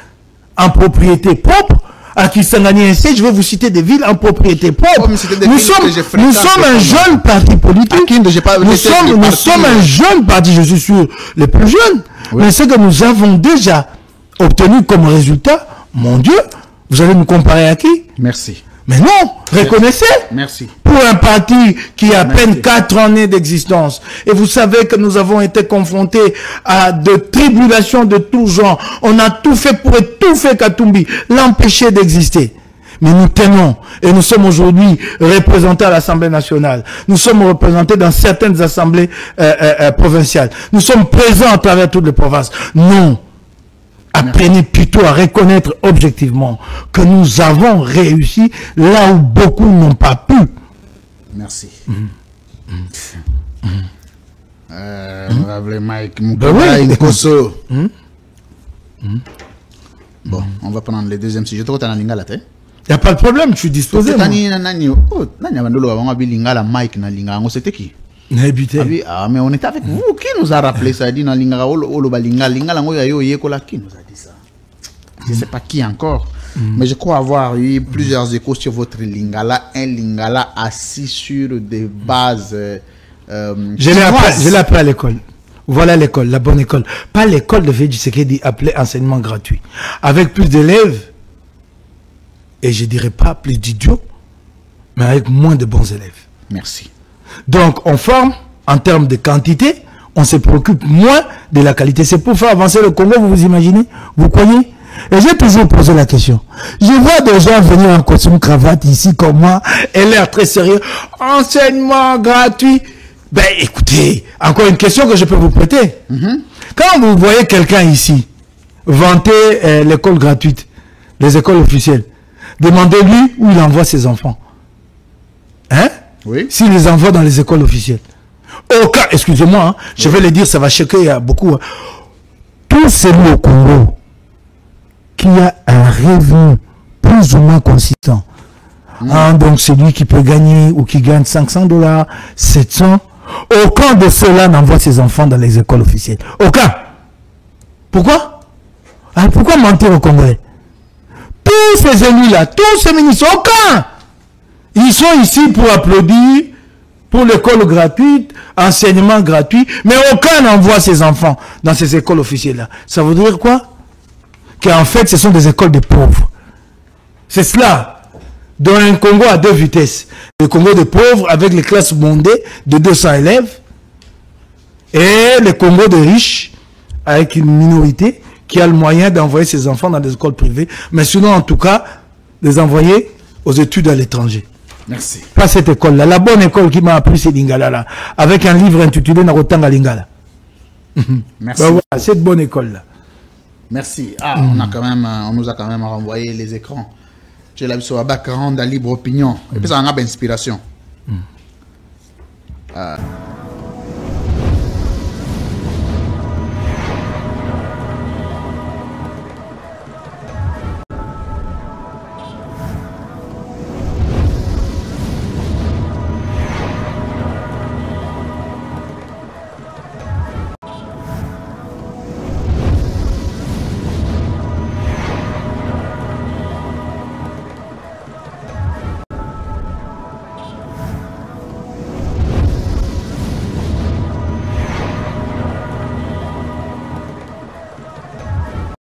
en propriété propre. À Kisangani, je vais vous citer des villes en propriété propre. Nous sommes un jeune parti politique. Nous sommes un jeune parti, je suis sûr, les plus jeunes. Oui. Mais ce que nous avons déjà obtenu comme résultat, mon Dieu, vous allez nous comparer à qui? Merci. Mais non, reconnaissez. Merci. Pour un parti qui a à peine 4 années d'existence. Et vous savez que nous avons été confrontés à de tribulations de tout genre. On a tout fait pour étouffer Katumbi, l'empêcher d'exister. Mais nous tenons, et nous sommes aujourd'hui représentés à l'Assemblée nationale. Nous sommes représentés dans certaines assemblées provinciales. Nous sommes présents à travers toutes les provinces. Non. Apprenez plutôt à reconnaître objectivement que nous avons réussi là où beaucoup n'ont pas pu. Merci. Mike Mukebai Nkoso. Bon, on va prendre le deuxième sujet. Il n'y a pas de problème, je suis disposé. C'était qui? Mais on était avec vous. Qui nous a rappelé ça? Qui nous a dit ça? Je ne sais pas qui encore. Mais je crois avoir eu plusieurs échos sur votre lingala. Un lingala assis sur des bases. Je l'ai appris à l'école. Voilà l'école, la bonne école. Pas l'école de Félix Tshisekedi appelée enseignement gratuit. Avec plus d'élèves, et je dirais pas plus d'idiots, mais avec moins de bons élèves. Merci. Donc, on forme en termes de quantité, on se préoccupe moins de la qualité. C'est pour faire avancer le Congo, vous vous imaginez? Vous croyez? Et j'ai toujours posé la question. Je vois des gens venir en costume cravate ici comme moi, et l'air très sérieux. Enseignement gratuit. Ben écoutez, encore une question que je peux vous prêter. Quand vous voyez quelqu'un ici vanter l'école gratuite, les écoles officielles, demandez-lui où il envoie ses enfants. Hein? Oui. S'il les envoie dans les écoles officielles. Aucun, excusez-moi, hein, je vais le dire, ça va choquer beaucoup. Hein. Tout celui au Congo qui a un revenu plus ou moins consistant, hein, donc celui qui peut gagner ou qui gagne $500, 700, aucun de ceux-là n'envoie ses enfants dans les écoles officielles. Aucun. Pourquoi? Alors pourquoi mentir aux Congolais? Tous ces élus-là, tous ces ministres, aucun. Ils sont ici pour applaudir pour l'école gratuite, enseignement gratuit, mais aucun n'envoie ses enfants dans ces écoles officielles-là. Ça veut dire quoi? Qu'en fait, ce sont des écoles de pauvres. C'est cela. Dans un Congo à deux vitesses. Le Congo des pauvres avec les classes bondées de 200 élèves et le Congo des riches avec une minorité qui a le moyen d'envoyer ses enfants dans des écoles privées, mais sinon, en tout cas, les envoyer aux études à l'étranger. Merci. Pas cette école-là. La bonne école qui m'a appris, c'est Lingala, là. Avec un livre intitulé Narotanga Lingala. Merci. Ben voilà, cette bonne école-là. Merci. Ah, on nous a quand même renvoyé les écrans. J'ai l'habitude sur la background de la libre opinion. Et puis ça en a d'inspiration.